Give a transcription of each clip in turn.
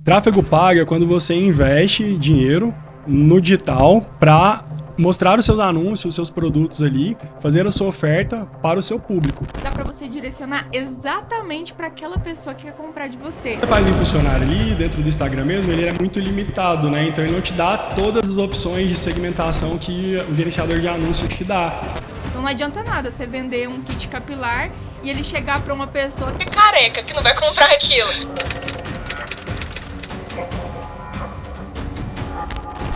Tráfego pago é quando você investe dinheiro no digital para mostrar os seus anúncios, os seus produtos ali, fazer a sua oferta para o seu público. Dá para você direcionar exatamente para aquela pessoa que quer comprar de você. Você faz um funcionário ali dentro do Instagram mesmo, ele é muito limitado, né? Então ele não te dá todas as opções de segmentação que o gerenciador de anúncios te dá. Então não adianta nada você vender um kit capilar e ele chegar para uma pessoa que é careca, que não vai comprar aquilo.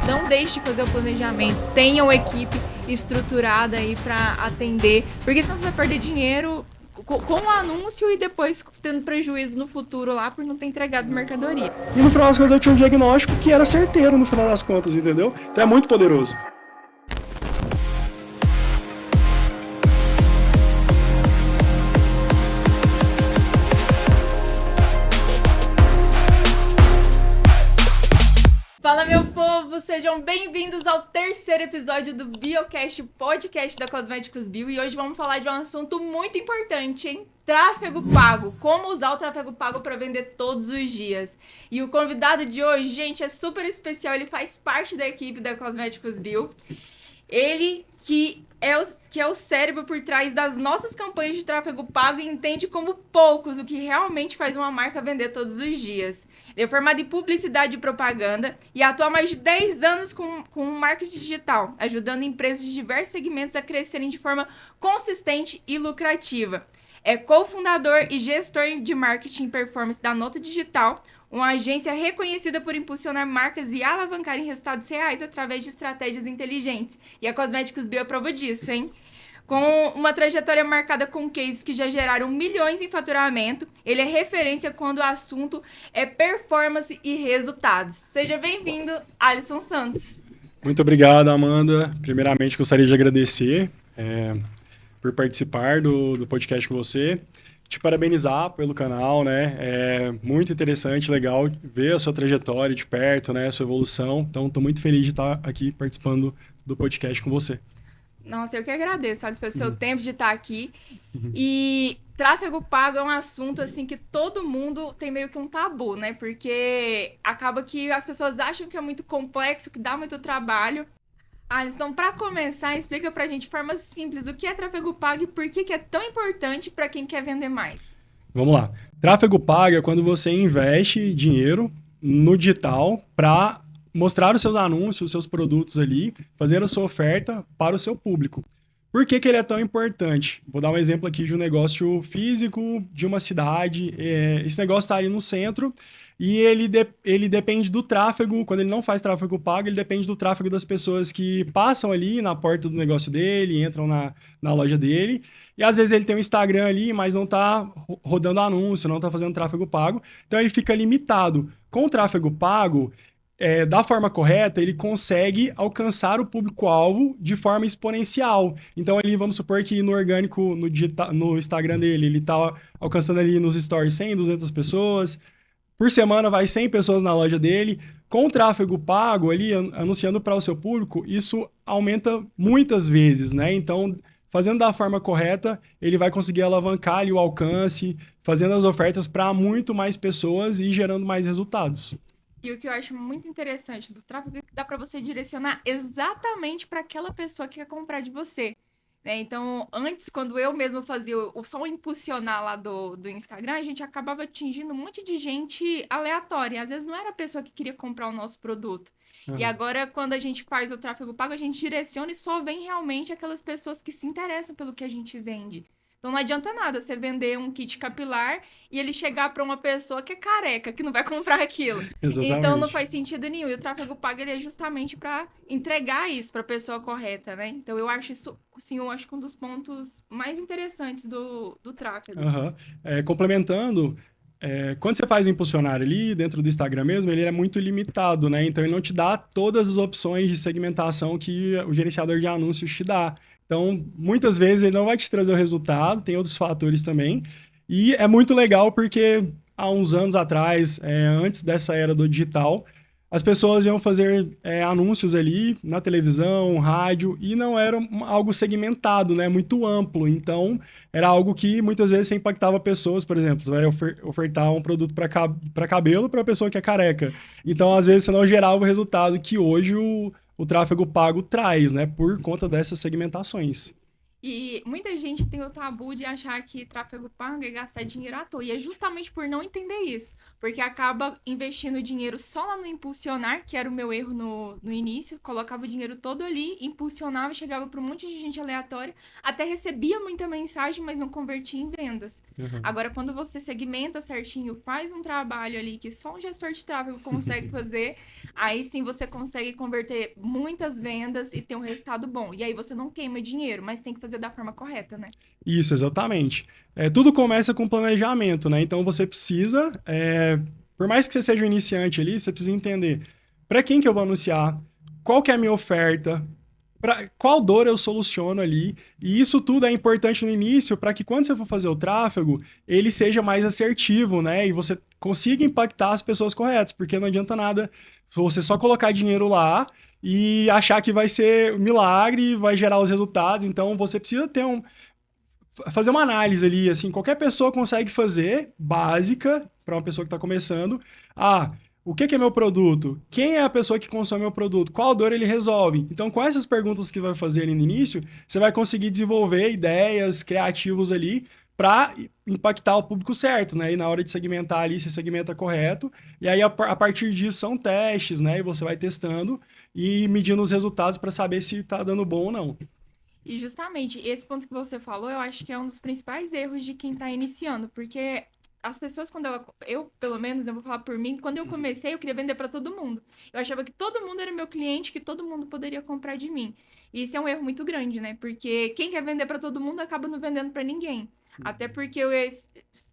Não deixe de fazer o planejamento, tenha uma equipe estruturada aí para atender, porque senão você vai perder dinheiro com o anúncio e depois tendo prejuízo no futuro lá por não ter entregado mercadoria. E no final das contas eu tinha um diagnóstico que era certeiro no final das contas, entendeu? Então é muito poderoso. Fala, meu povo! Sejam bem-vindos ao terceiro episódio do Biocast, podcast da Cosméticos Bio. E hoje vamos falar de um assunto muito importante, hein? Tráfego pago. Como usar o tráfego pago para vender todos os dias. E o convidado de hoje, gente, é super especial. Ele faz parte da equipe da Cosméticos Bio. Ele que é o cérebro por trás das nossas campanhas de tráfego pago e entende como poucos o que realmente faz uma marca vender todos os dias. Ele é formado em publicidade e propaganda e atua há mais de 10 anos com marketing digital, ajudando empresas de diversos segmentos a crescerem de forma consistente e lucrativa. É cofundador e gestor de marketing e performance da Nota Digital, uma agência reconhecida por impulsionar marcas e alavancar em resultados reais através de estratégias inteligentes. E a Cosméticos Bio é prova disso, hein? Com uma trajetória marcada com cases que já geraram milhões em faturamento, ele é referência quando o assunto é performance e resultados. Seja bem-vindo, Alisson Santos. Muito obrigado, Amanda. Primeiramente, gostaria de agradecer por participar do podcast com você. Te parabenizar pelo canal, né? É muito interessante, legal ver a sua trajetória de perto, né? A sua evolução. Então, estou muito feliz de estar aqui participando do podcast com você. Nossa, eu que agradeço, Alisson, pelo seu tempo de estar aqui. E tráfego pago é um assunto, assim, que todo mundo tem meio que um tabu, né? Porque acaba que as pessoas acham que é muito complexo, que dá muito trabalho. Alisson, para começar, explica pra gente de forma simples o que é tráfego pago e por que é tão importante para quem quer vender mais. Vamos lá. Tráfego pago é quando você investe dinheiro no digital para mostrar os seus anúncios, os seus produtos ali, fazer a sua oferta para o seu público. Por que ele é tão importante? Vou dar um exemplo aqui de um negócio físico de uma cidade. Esse negócio está ali no centro e ele depende do tráfego. Quando ele não faz tráfego pago, ele depende do tráfego das pessoas que passam ali na porta do negócio dele, entram na loja dele. E às vezes ele tem um Instagram ali, mas não está rodando anúncio, não está fazendo tráfego pago. Então ele fica limitado. Com o tráfego pago, da forma correta, ele consegue alcançar o público-alvo de forma exponencial. Então, vamos supor que no orgânico, no Instagram dele, ele está alcançando ali nos stories 100, 200 pessoas. Por semana, vai 100 pessoas na loja dele. Com o tráfego pago ali, anunciando para o seu público, isso aumenta muitas vezes, né? Então, fazendo da forma correta, ele vai conseguir alavancar ali o alcance, fazendo as ofertas para muito mais pessoas e gerando mais resultados. E o que eu acho muito interessante do tráfego é que dá para você direcionar exatamente para aquela pessoa que quer comprar de você. Né? Então, antes, quando eu mesma fazia só o impulsionar lá do Instagram, a gente acabava atingindo um monte de gente aleatória. Às vezes não era a pessoa que queria comprar o nosso produto. E agora, quando a gente faz o tráfego pago, a gente direciona e só vem realmente aquelas pessoas que se interessam pelo que a gente vende. Então não adianta nada você vender um kit capilar e ele chegar para uma pessoa que é careca, que não vai comprar aquilo. Exatamente. Então não faz sentido nenhum. E o tráfego pago ele é justamente para entregar isso para a pessoa correta, né? Então eu acho isso, assim, eu acho que um dos pontos mais interessantes do tráfego. Complementando, quando você faz o impulsionário ali dentro do Instagram mesmo, ele é muito limitado, né? Então ele não te dá todas as opções de segmentação que o gerenciador de anúncios te dá. Então, muitas vezes ele não vai te trazer o resultado, tem outros fatores também. E é muito legal porque há uns anos atrás, antes dessa era do digital, as pessoas iam fazer anúncios ali na televisão, rádio, e não era algo segmentado, né? Muito amplo. Então, era algo que muitas vezes impactava pessoas. Por exemplo, você vai ofertar um produto para cabelo para a pessoa que é careca. Então, às vezes, você não gerava o resultado que hoje o tráfego pago traz, né? Por conta dessas segmentações. E muita gente tem o tabu de achar que tráfego pago é gastar dinheiro à toa. E é justamente por não entender isso. Porque acaba investindo dinheiro só lá no impulsionar, que era o meu erro no início. Colocava o dinheiro todo ali, impulsionava, chegava para um monte de gente aleatória. Até recebia muita mensagem, mas não convertia em vendas. Uhum. Agora, quando você segmenta certinho, faz um trabalho ali que só um gestor de tráfego consegue fazer, aí sim você consegue converter muitas vendas e ter um resultado bom. E aí você não queima dinheiro, mas tem que fazer da forma correta, né? Isso, exatamente. Tudo começa com planejamento, né? Então você precisa, por mais que você seja um iniciante ali, você precisa entender para quem que eu vou anunciar, qual que é a minha oferta, qual dor eu soluciono ali. E isso tudo é importante no início para que quando você for fazer o tráfego, ele seja mais assertivo, né? E você consiga impactar as pessoas corretas, porque não adianta nada você só colocar dinheiro lá e achar que vai ser um milagre, vai gerar os resultados. Então você precisa fazer uma análise ali, assim, qualquer pessoa consegue fazer, básica, para uma pessoa que está começando. O que é meu produto? Quem é a pessoa que consome meu produto? Qual dor ele resolve? Então, com essas perguntas que vai fazer ali no início, você vai conseguir desenvolver ideias, criativos ali, para impactar o público certo, né? E na hora de segmentar ali, você segmenta correto. E aí, a partir disso, são testes, né? E você vai testando e medindo os resultados para saber se está dando bom ou não. E justamente esse ponto que você falou, eu acho que é um dos principais erros de quem tá iniciando, porque as pessoas, quando eu, pelo menos, eu vou falar por mim, quando eu comecei, eu queria vender para todo mundo. Eu achava que todo mundo era meu cliente, que todo mundo poderia comprar de mim. E isso é um erro muito grande, né? Porque quem quer vender para todo mundo acaba não vendendo para ninguém. Até porque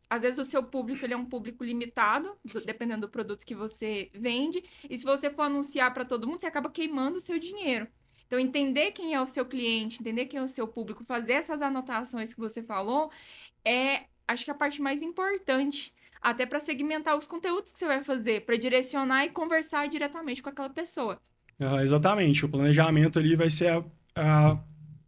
às vezes o seu público ele é um público limitado, dependendo do produto que você vende. E se você for anunciar para todo mundo, você acaba queimando o seu dinheiro. Então, entender quem é o seu cliente, entender quem é o seu público, fazer essas anotações que você falou, acho que a parte mais importante, até para segmentar os conteúdos que você vai fazer, para direcionar e conversar diretamente com aquela pessoa. Exatamente. O planejamento ali vai ser a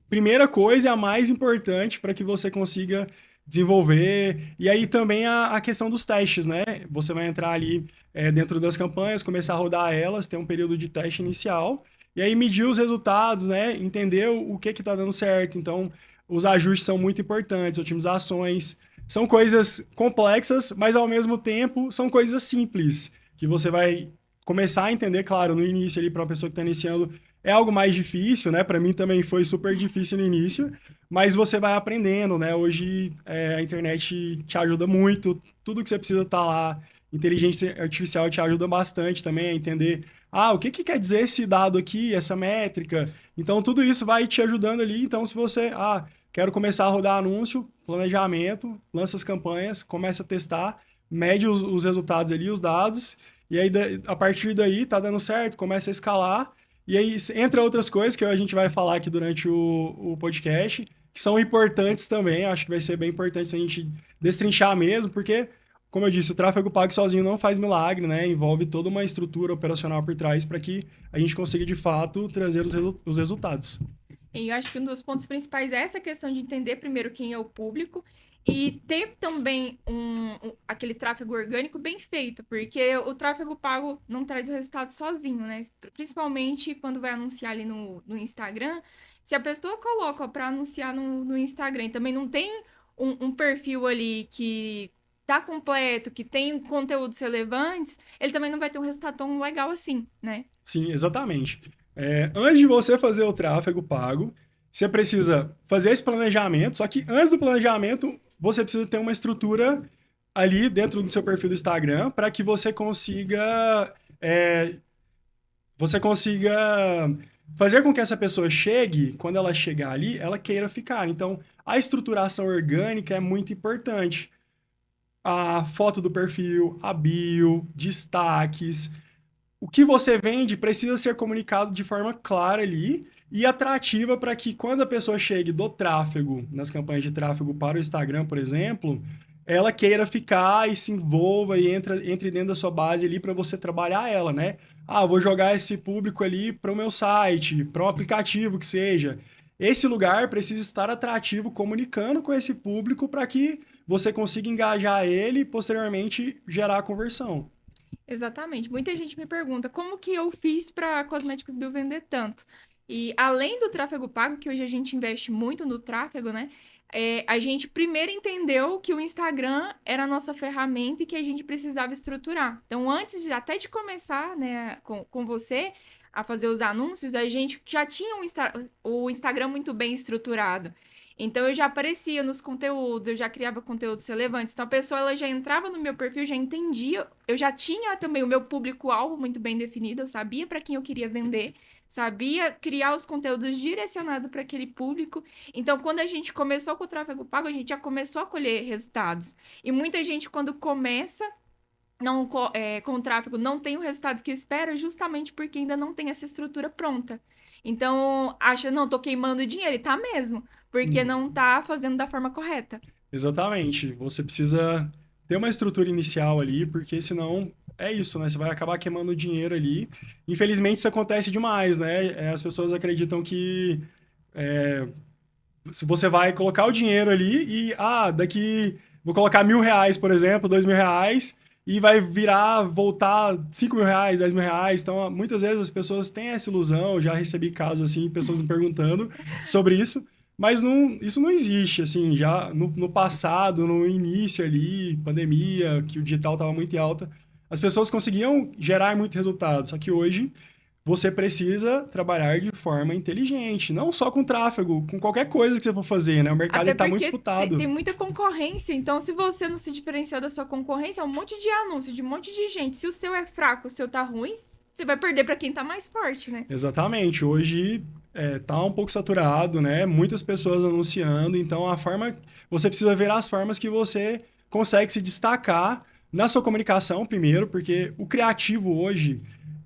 primeira coisa e a mais importante para que você consiga desenvolver. E aí também a questão dos testes, né? Você vai entrar ali dentro das campanhas, começar a rodar elas, ter um período de teste inicial, e aí medir os resultados, né? Entender o que está dando certo. Então, os ajustes são muito importantes, otimizações. São coisas complexas, mas ao mesmo tempo são coisas simples, que você vai começar a entender, claro, no início ali para uma pessoa que está iniciando é algo mais difícil, né? Para mim também foi super difícil no início, mas você vai aprendendo, né? Hoje a internet te ajuda muito, tudo que você precisa tá lá. Inteligência artificial te ajuda bastante também a entender, o que quer dizer esse dado aqui, essa métrica. Então, tudo isso vai te ajudando ali. Então, se você, quero começar a rodar anúncio, planejamento, lança as campanhas, começa a testar, mede os resultados ali, os dados, e aí, a partir daí, tá dando certo, começa a escalar. E aí, entre outras coisas que a gente vai falar aqui durante o podcast, que são importantes também, acho que vai ser bem importante a gente destrinchar mesmo, porque, como eu disse, o tráfego pago sozinho não faz milagre, né? Envolve toda uma estrutura operacional por trás para que a gente consiga, de fato, trazer os resultados. E eu acho que um dos pontos principais é essa questão de entender primeiro quem é o público e ter também aquele tráfego orgânico bem feito, porque o tráfego pago não traz o resultado sozinho, né? Principalmente quando vai anunciar ali no Instagram. Se a pessoa coloca para anunciar no Instagram e também não tem um perfil ali que tá completo, que tem conteúdos relevantes, ele também não vai ter um resultado tão legal assim, né? Sim, exatamente. Antes de você fazer o tráfego pago, você precisa fazer esse planejamento, só que antes do planejamento, você precisa ter uma estrutura ali dentro do seu perfil do Instagram para que você consiga fazer com que essa pessoa chegue, quando ela chegar ali, ela queira ficar. Então, a estruturação orgânica é muito importante. A foto do perfil, a bio, destaques. O que você vende precisa ser comunicado de forma clara ali e atrativa para que quando a pessoa chegue do tráfego, nas campanhas de tráfego para o Instagram, por exemplo, ela queira ficar e se envolva e entre dentro da sua base ali para você trabalhar ela, né? Ah, vou jogar esse público ali para o meu site, para um aplicativo que seja. Esse lugar precisa estar atrativo, comunicando com esse público para que você consiga engajar ele e posteriormente gerar a conversão. Exatamente. Muita gente me pergunta como que eu fiz para Cosméticos Bio vender tanto. E além do tráfego pago, que hoje a gente investe muito no tráfego, né? A gente primeiro entendeu que o Instagram era a nossa ferramenta e que a gente precisava estruturar. Então, até de começar, né, com você a fazer os anúncios, a gente já tinha o Instagram muito bem estruturado. Então, eu já aparecia nos conteúdos, eu já criava conteúdos relevantes. Então, a pessoa ela já entrava no meu perfil, já entendia. Eu já tinha também o meu público-alvo muito bem definido, eu sabia para quem eu queria vender, sabia criar os conteúdos direcionados para aquele público. Então, quando a gente começou com o tráfego pago, a gente já começou a colher resultados. E muita gente, quando começa com o tráfego, não tem o resultado que espera, justamente porque ainda não tem essa estrutura pronta. Então, acha, não, tô queimando dinheiro, e tá mesmo, porque não tá fazendo da forma correta. Exatamente. Você precisa ter uma estrutura inicial ali, porque senão é isso, né? Você vai acabar queimando dinheiro ali. Infelizmente, isso acontece demais, né? As pessoas acreditam que se você vai colocar o dinheiro ali e, daqui vou colocar R$ 1.000, por exemplo, R$ 2.000, e vai voltar R$ 5.000, R$ 10.000. Então, muitas vezes as pessoas têm essa ilusão. Já recebi casos assim, pessoas me perguntando sobre isso. Mas isso não existe, assim, já no passado, no início ali, pandemia, que o digital estava muito em alta, as pessoas conseguiam gerar muito resultado, só que hoje você precisa trabalhar de forma inteligente, não só com tráfego, com qualquer coisa que você for fazer, né? O mercado Até está muito porque disputado. tem muita concorrência, então se você não se diferenciar da sua concorrência, é um monte de anúncio, de um monte de gente. Se o seu é fraco, o seu tá ruim, você vai perder para quem tá mais forte, né? Exatamente. Hoje tá um pouco saturado, né? Muitas pessoas anunciando, então você precisa ver as formas que você consegue se destacar na sua comunicação primeiro, porque o criativo hoje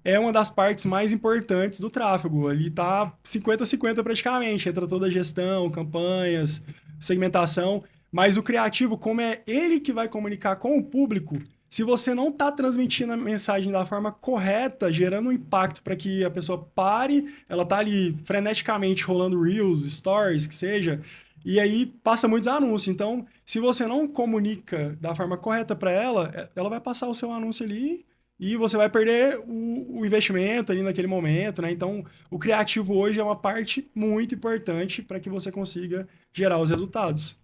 é uma das partes mais importantes do tráfego. Ele tá 50-50 praticamente, entra toda a gestão, campanhas, segmentação, mas o criativo, como é ele que vai comunicar com o público, se você não está transmitindo a mensagem da forma correta, gerando um impacto para que a pessoa pare, ela tá ali freneticamente rolando reels, stories, que seja, e aí passa muitos anúncios. Então, se você não comunica da forma correta para ela vai passar o seu anúncio ali e você vai perder o investimento ali naquele momento, né? Então, o criativo hoje é uma parte muito importante para que você consiga gerar os resultados.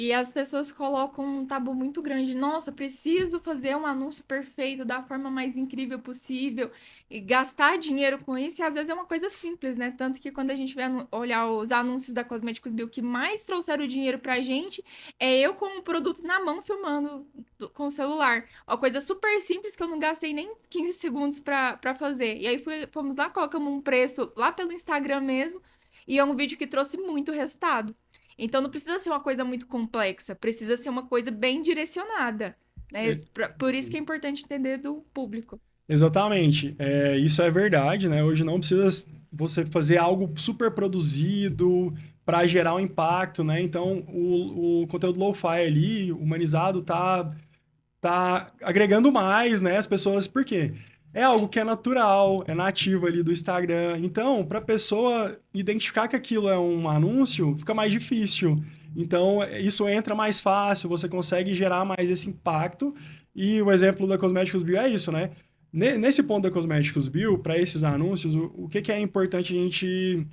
E as pessoas colocam um tabu muito grande. Nossa, preciso fazer um anúncio perfeito da forma mais incrível possível e gastar dinheiro com isso. E às vezes é uma coisa simples, né? Tanto que quando a gente vai olhar os anúncios da Cosméticos Bio que mais trouxeram dinheiro pra gente, é eu com o produto na mão filmando com o celular. Uma coisa super simples que eu não gastei nem 15 segundos pra fazer. E aí fomos lá, colocamos um preço lá pelo Instagram mesmo. E é um vídeo que trouxe muito resultado. Então não precisa ser uma coisa muito complexa, precisa ser uma coisa bem direcionada, né? Por isso que é importante entender do público. Exatamente. Isso é verdade, né? Hoje não precisa você fazer algo super produzido para gerar um impacto, né? Então, o conteúdo lo-fi ali, humanizado, tá agregando mais, né? As pessoas, por quê? É algo que é natural, é nativo ali do Instagram. Então, para a pessoa identificar que aquilo é um anúncio, fica mais difícil. Então, isso entra mais fácil, você consegue gerar mais esse impacto. E o exemplo da Cosméticos Bio é isso, né? Nesse ponto da Cosméticos Bio, para esses anúncios, o que é importante a gente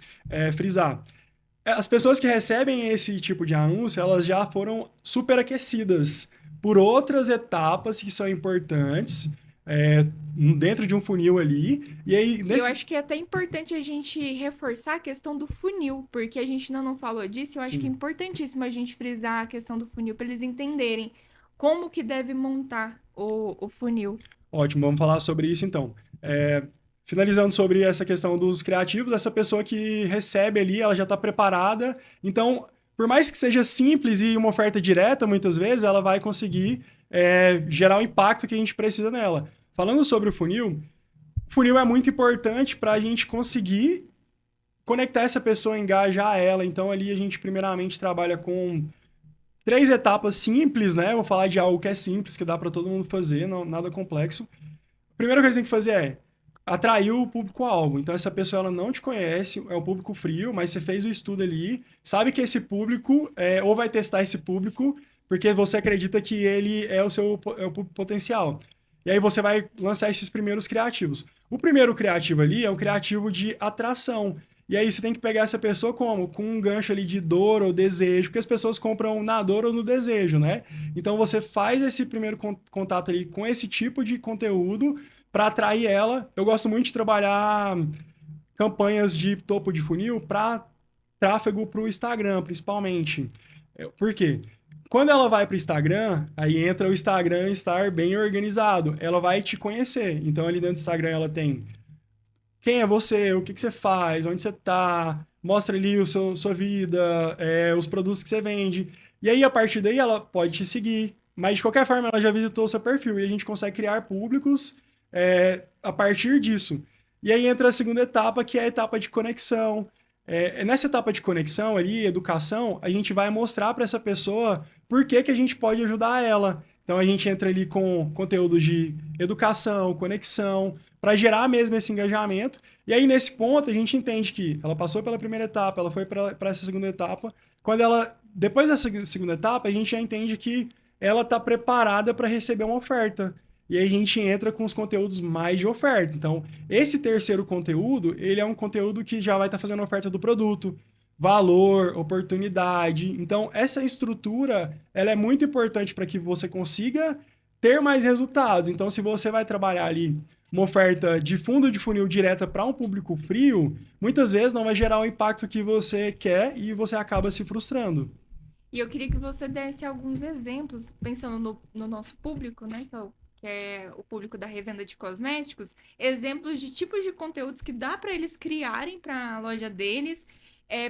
frisar? As pessoas que recebem esse tipo de anúncio, elas já foram superaquecidas por outras etapas que são importantes dentro de um funil ali. E aí, Eu acho que é até importante a gente reforçar a questão do funil, porque a gente ainda não falou disso. Eu acho que é importantíssimo a gente frisar a questão do funil para eles entenderem como que deve montar o funil. Ótimo, vamos falar sobre isso então. Finalizando sobre essa questão dos criativos, essa pessoa que recebe ali, ela já está preparada. Então, por mais que seja simples e uma oferta direta, muitas vezes, ela vai conseguir gerar o impacto que a gente precisa nela. Falando sobre o funil é muito importante para a gente conseguir conectar essa pessoa, engajar ela. Então, ali a gente primeiramente trabalha com 3 etapas simples, né? Vou falar de algo que é simples, que dá para todo mundo fazer, não, nada complexo. A primeira coisa que você tem que fazer é atrair o público-alvo. Então, essa pessoa ela não te conhece, é um público frio, mas você fez o estudo ali, sabe que esse público, ou vai testar esse público, porque você acredita que ele é o público potencial. E aí você vai lançar esses primeiros criativos. O primeiro criativo ali é o criativo de atração. E aí você tem que pegar essa pessoa como? Com um gancho ali de dor ou desejo, porque as pessoas compram na dor ou no desejo, né? Então você faz esse primeiro contato ali com esse tipo de conteúdo para atrair ela. Eu gosto muito de trabalhar campanhas de topo de funil para tráfego para o Instagram, principalmente. Por quê? Quando ela vai para o Instagram, aí entra o Instagram estar bem organizado. Ela vai te conhecer. Então, ali dentro do Instagram, ela tem quem é você, o que você faz, onde você tá, mostra ali sua vida, os produtos que você vende. E aí, a partir daí, ela pode te seguir. Mas, de qualquer forma, ela já visitou o seu perfil. E a gente consegue criar públicos a partir disso. E aí entra a segunda etapa, que é a etapa de conexão. Nessa etapa de conexão ali, educação, a gente vai mostrar para essa pessoa por que a gente pode ajudar ela. Então a gente entra ali com conteúdo de educação, conexão, para gerar mesmo esse engajamento. E aí nesse ponto a gente entende que ela passou pela primeira etapa, ela foi para essa segunda etapa. Depois dessa segunda etapa, a gente já entende que ela está preparada para receber uma oferta. E aí a gente entra com os conteúdos mais de oferta. Então, esse terceiro conteúdo, ele é um conteúdo que já vai estar fazendo oferta do produto, valor, oportunidade. Então, essa estrutura, ela é muito importante para que você consiga ter mais resultados. Então, se você vai trabalhar ali uma oferta de fundo de funil direta para um público frio, muitas vezes não vai gerar o impacto que você quer e você acaba se frustrando. E eu queria que você desse alguns exemplos, pensando no nosso público, né? Que é o público da revenda de cosméticos, exemplos de tipos de conteúdos que dá para eles criarem para a loja deles,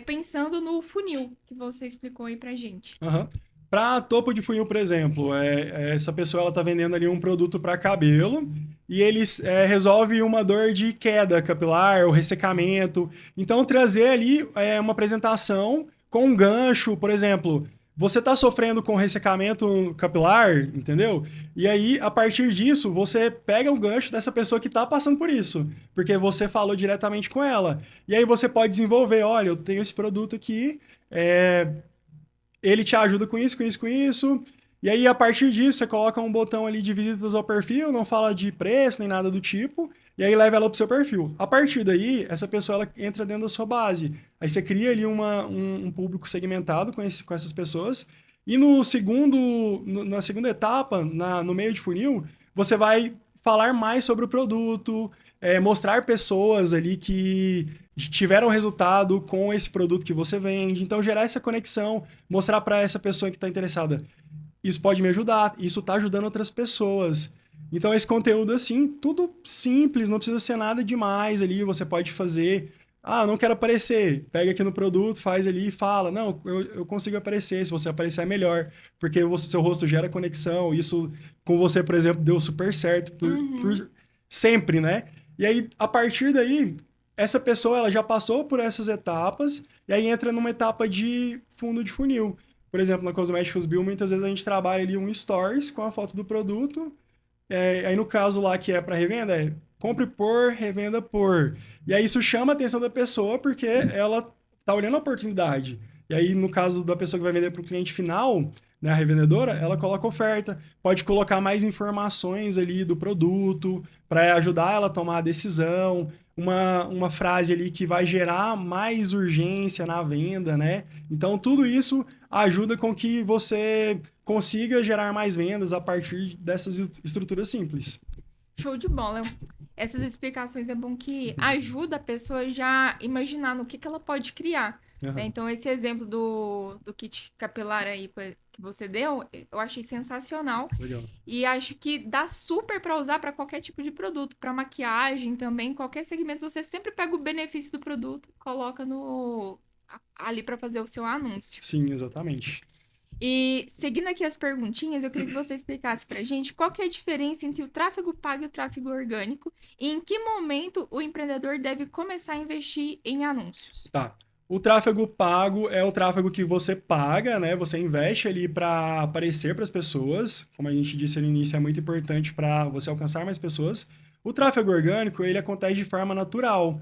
pensando no funil que você explicou aí para gente. Uhum. Para topo de funil, por exemplo, essa pessoa ela está vendendo ali um produto para cabelo e eles resolve uma dor de queda capilar ou ressecamento. Então, trazer ali uma apresentação com um gancho, por exemplo, você está sofrendo com ressecamento capilar, entendeu? E aí, a partir disso, você pega o gancho dessa pessoa que está passando por isso, porque você falou diretamente com ela. E aí você pode desenvolver, olha, eu tenho esse produto aqui, ele te ajuda com isso, com isso, com isso. E aí, a partir disso, você coloca um botão ali de visitas ao perfil, não fala de preço nem nada do tipo, e aí leva ela pro seu perfil. A partir daí, essa pessoa ela entra dentro da sua base. Aí você cria ali um público segmentado com essas pessoas. E na segunda etapa, no meio de funil, você vai falar mais sobre o produto, mostrar pessoas ali que tiveram resultado com esse produto que você vende. Então, gerar essa conexão, mostrar para essa pessoa que está interessada, isso pode me ajudar, isso está ajudando outras pessoas. Então, esse conteúdo, assim, tudo simples, não precisa ser nada demais ali, você pode fazer. Ah, não quero aparecer. Pega aqui no produto, faz ali e fala. Não, eu consigo aparecer. Se você aparecer é melhor. Porque seu rosto gera conexão. Isso com você, por exemplo, deu super certo por sempre, né? E aí, a partir daí, essa pessoa ela já passou por essas etapas e aí entra numa etapa de fundo de funil. Por exemplo, na Cosméticos Bill, muitas vezes a gente trabalha ali um stories com a foto do produto. Aí no caso lá que é para revenda, compre por, revenda por. E aí isso chama a atenção da pessoa porque ela tá olhando a oportunidade. E aí no caso da pessoa que vai vender para o cliente final, né, a revendedora, ela coloca oferta, pode colocar mais informações ali do produto para ajudar ela a tomar a decisão, uma frase ali que vai gerar mais urgência na venda, né? Então tudo isso ajuda com que você consiga gerar mais vendas a partir dessas estruturas simples. Show de bola. Essas explicações é bom que ajuda a pessoa já imaginar no que ela pode criar. Uhum. Né? Então, esse exemplo do kit capilar aí que você deu, eu achei sensacional. Legal. E acho que dá super para usar para qualquer tipo de produto. Para maquiagem também, qualquer segmento, você sempre pega o benefício do produto e coloca ali para fazer o seu anúncio. Sim, exatamente. E seguindo aqui as perguntinhas, eu queria que você explicasse pra gente qual que é a diferença entre o tráfego pago e o tráfego orgânico e em que momento o empreendedor deve começar a investir em anúncios. Tá. O tráfego pago é o tráfego que você paga, né? Você investe ali para aparecer para as pessoas. Como a gente disse no início, é muito importante para você alcançar mais pessoas. O tráfego orgânico, ele acontece de forma natural.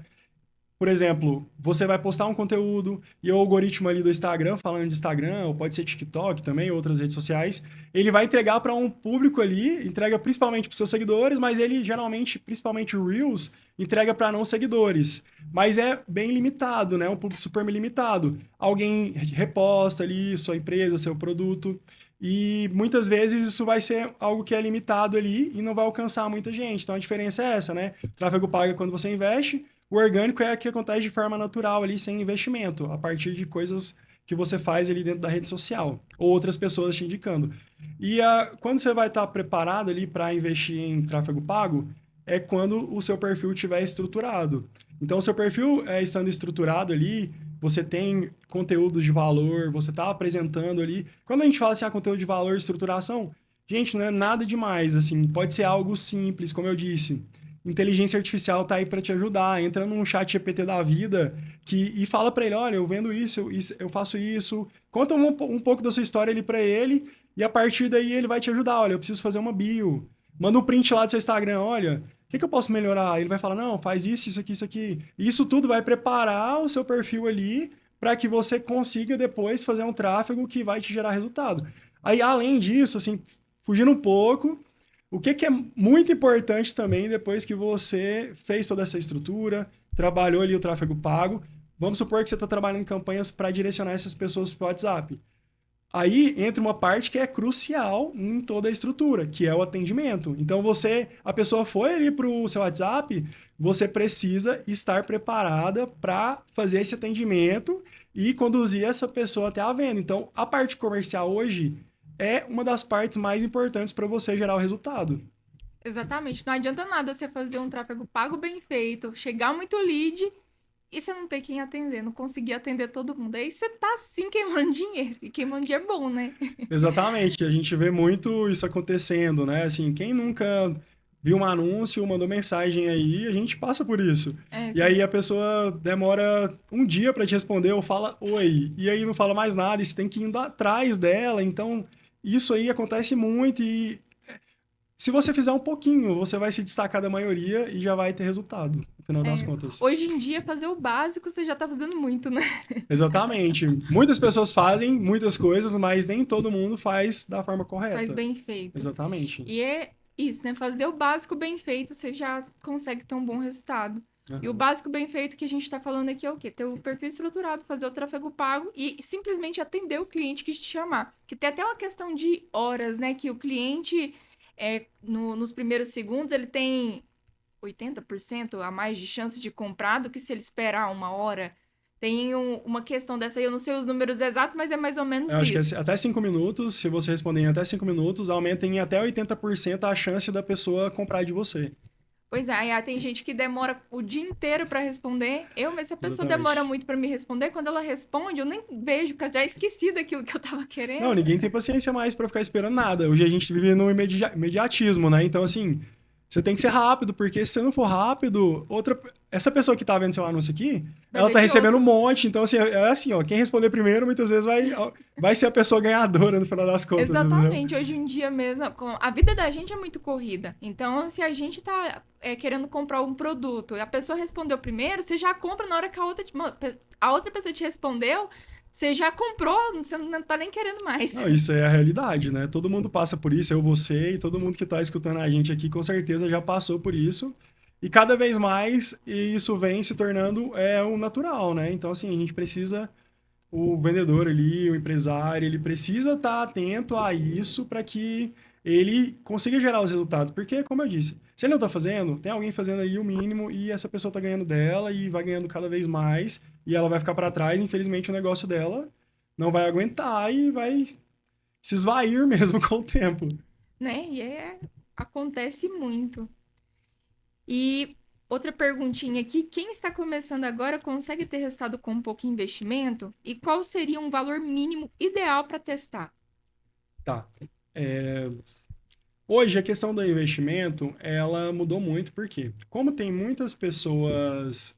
Por exemplo, você vai postar um conteúdo e o algoritmo ali do Instagram, falando de Instagram, ou pode ser TikTok também, outras redes sociais, ele vai entregar para um público ali, entrega principalmente para seus seguidores, mas ele geralmente, principalmente o Reels, entrega para não seguidores. Mas é bem limitado, né? Um público super limitado. Alguém reposta ali sua empresa, seu produto, e muitas vezes isso vai ser algo que é limitado ali e não vai alcançar muita gente. Então a diferença é essa, né? O tráfego pago é quando você investe, o orgânico é o que acontece de forma natural ali, sem investimento, a partir de coisas que você faz ali dentro da rede social, ou outras pessoas te indicando. E quando você vai estar preparado ali para investir em tráfego pago, é quando o seu perfil estiver estruturado. Então, o seu perfil estando estruturado ali, você tem conteúdo de valor, você está apresentando ali. Quando a gente fala assim, conteúdo de valor, estruturação, gente, não é nada demais, assim, pode ser algo simples, como eu disse. Inteligência artificial tá aí para te ajudar. Entra num chat GPT da vida e fala para ele, olha, eu vendo isso, eu faço isso. Conta um pouco da sua história ali para ele e a partir daí ele vai te ajudar. Olha, eu preciso fazer uma bio. Manda um print lá do seu Instagram, olha, o que eu posso melhorar? Ele vai falar, não, faz isso, isso aqui, isso aqui. E isso tudo vai preparar o seu perfil ali para que você consiga depois fazer um tráfego que vai te gerar resultado. Aí, além disso, assim, fugindo um pouco, o que é muito importante também depois que você fez toda essa estrutura, trabalhou ali o tráfego pago, vamos supor que você está trabalhando em campanhas para direcionar essas pessoas para o WhatsApp. Aí entra uma parte que é crucial em toda a estrutura, que é o atendimento. Então a pessoa foi ali para o seu WhatsApp, você precisa estar preparada para fazer esse atendimento e conduzir essa pessoa até a venda. Então a parte comercial hoje é uma das partes mais importantes para você gerar o resultado. Exatamente. Não adianta nada você fazer um tráfego pago bem feito, chegar muito lead e você não ter quem atender, não conseguir atender todo mundo. Aí você tá sim queimando dinheiro. E queimando dinheiro é bom, né? Exatamente, a gente vê muito isso acontecendo, né? Assim, quem nunca viu um anúncio, mandou mensagem aí, a gente passa por isso. E aí a pessoa demora um dia para te responder ou fala oi, e aí não fala mais nada, e você tem que ir indo atrás dela. Então, isso aí acontece muito e se você fizer um pouquinho, você vai se destacar da maioria e já vai ter resultado, no final das contas. Hoje em dia, fazer o básico, você já tá fazendo muito, né? Exatamente. Muitas pessoas fazem muitas coisas, mas nem todo mundo faz da forma correta. Faz bem feito. Exatamente. E é isso, né? Fazer o básico bem feito, você já consegue ter um bom resultado. Uhum. E o básico bem feito que a gente tá falando aqui é o quê? Ter o perfil estruturado, fazer o tráfego pago e simplesmente atender o cliente que te chamar. Que tem até uma questão de horas, né? Que o cliente, nos primeiros segundos, ele tem 80% a mais de chance de comprar do que se ele esperar uma hora. Tem uma questão dessa aí, eu não sei os números exatos, mas é mais ou menos isso. Eu acho que até 5 minutos, se você responder em até 5 minutos, aumenta em até 80% a chance da pessoa comprar de você. Pois é, aí tem gente que demora o dia inteiro para responder. Mas se a pessoa demora muito para me responder, quando ela responde, eu nem vejo, porque eu já esqueci daquilo que eu tava querendo. Não, ninguém tem paciência mais para ficar esperando nada. Hoje a gente vive no imediatismo, né? Então, assim, você tem que ser rápido, porque se você não for rápido, essa pessoa que tá vendo seu anúncio aqui, ela tá recebendo um monte. Então, assim, é assim, ó, quem responder primeiro, muitas vezes vai ser a pessoa ganhadora no final das contas. Exatamente. Entendeu? Hoje em dia mesmo, a vida da gente é muito corrida. Então, se a gente tá querendo comprar um produto e a pessoa respondeu primeiro, você já compra na hora que a outra pessoa te respondeu. Você já comprou, você não tá nem querendo mais. Não, isso é a realidade, né? Todo mundo passa por isso, você e todo mundo que tá escutando a gente aqui com certeza já passou por isso. E cada vez mais isso vem se tornando o natural, né? Então, assim, a gente precisa, o vendedor ali, o empresário, ele precisa estar atento a isso para que ele consiga gerar os resultados. Porque, como eu disse, se ele não tá fazendo, tem alguém fazendo aí o mínimo e essa pessoa tá ganhando dela e vai ganhando cada vez mais e ela vai ficar para trás. Infelizmente, o negócio dela não vai aguentar e vai se esvair mesmo com o tempo. Né? E acontece muito. E outra perguntinha aqui, quem está começando agora consegue ter resultado com um pouco investimento? E qual seria um valor mínimo ideal para testar? Tá. Hoje, a questão do investimento, ela mudou muito, porque como tem muitas pessoas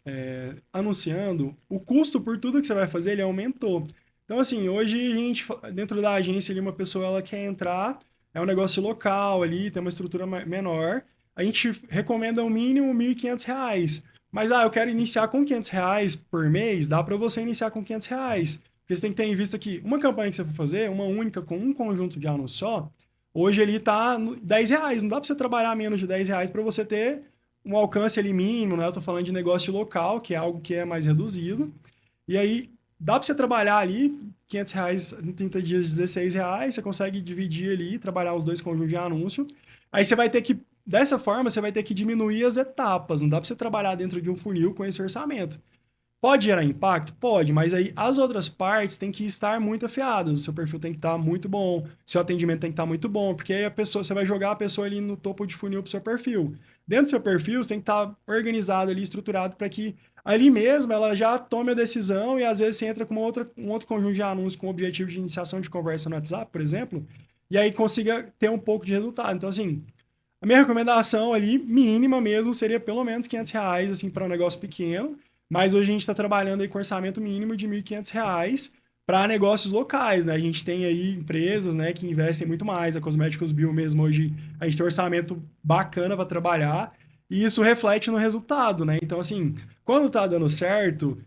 anunciando, o custo por tudo que você vai fazer, ele aumentou. Então, assim, hoje a gente, dentro da agência ali, uma pessoa, ela quer entrar, é um negócio local ali, tem uma estrutura menor, a gente recomenda o mínimo R$ 1.500. Mas, eu quero iniciar com R$ 500 por mês, dá para você iniciar com R$ 500. Porque você tem que ter em vista que uma campanha que você for fazer, uma única, com um conjunto de anúncios só, hoje ele tá R$ 10. Não dá para você trabalhar menos de R$ 10 para você ter um alcance ali mínimo, né? Eu tô falando de negócio local, que é algo que é mais reduzido. E aí, dá para você trabalhar ali R$ 500 em 30 dias, R$ 16. Você consegue dividir ali, trabalhar os dois conjuntos de anúncio. Aí você vai ter que, dessa forma, você vai ter que diminuir as etapas. Não dá para você trabalhar dentro de um funil com esse orçamento. Pode gerar impacto? Pode, mas aí as outras partes têm que estar muito afiadas. O seu perfil tem que estar muito bom, seu atendimento tem que estar muito bom, porque aí a pessoa, você vai jogar a pessoa ali no topo de funil pro seu perfil. Dentro do seu perfil, você tem que estar organizado ali, estruturado para que ali mesmo ela já tome a decisão e às vezes você entra com um outro conjunto de anúncios com o objetivo de iniciação de conversa no WhatsApp, por exemplo, e aí consiga ter um pouco de resultado. Então, assim, a minha recomendação ali, mínima mesmo, seria pelo menos R$ 500, assim, para um negócio pequeno. Mas hoje a gente está trabalhando aí com orçamento mínimo de R$ 1.500 para negócios locais, né? A gente tem aí empresas, né, que investem muito mais. A Cosméticos Bio mesmo hoje, a gente tem um orçamento bacana para trabalhar e isso reflete no resultado, né? Então, assim, quando tá dando certo,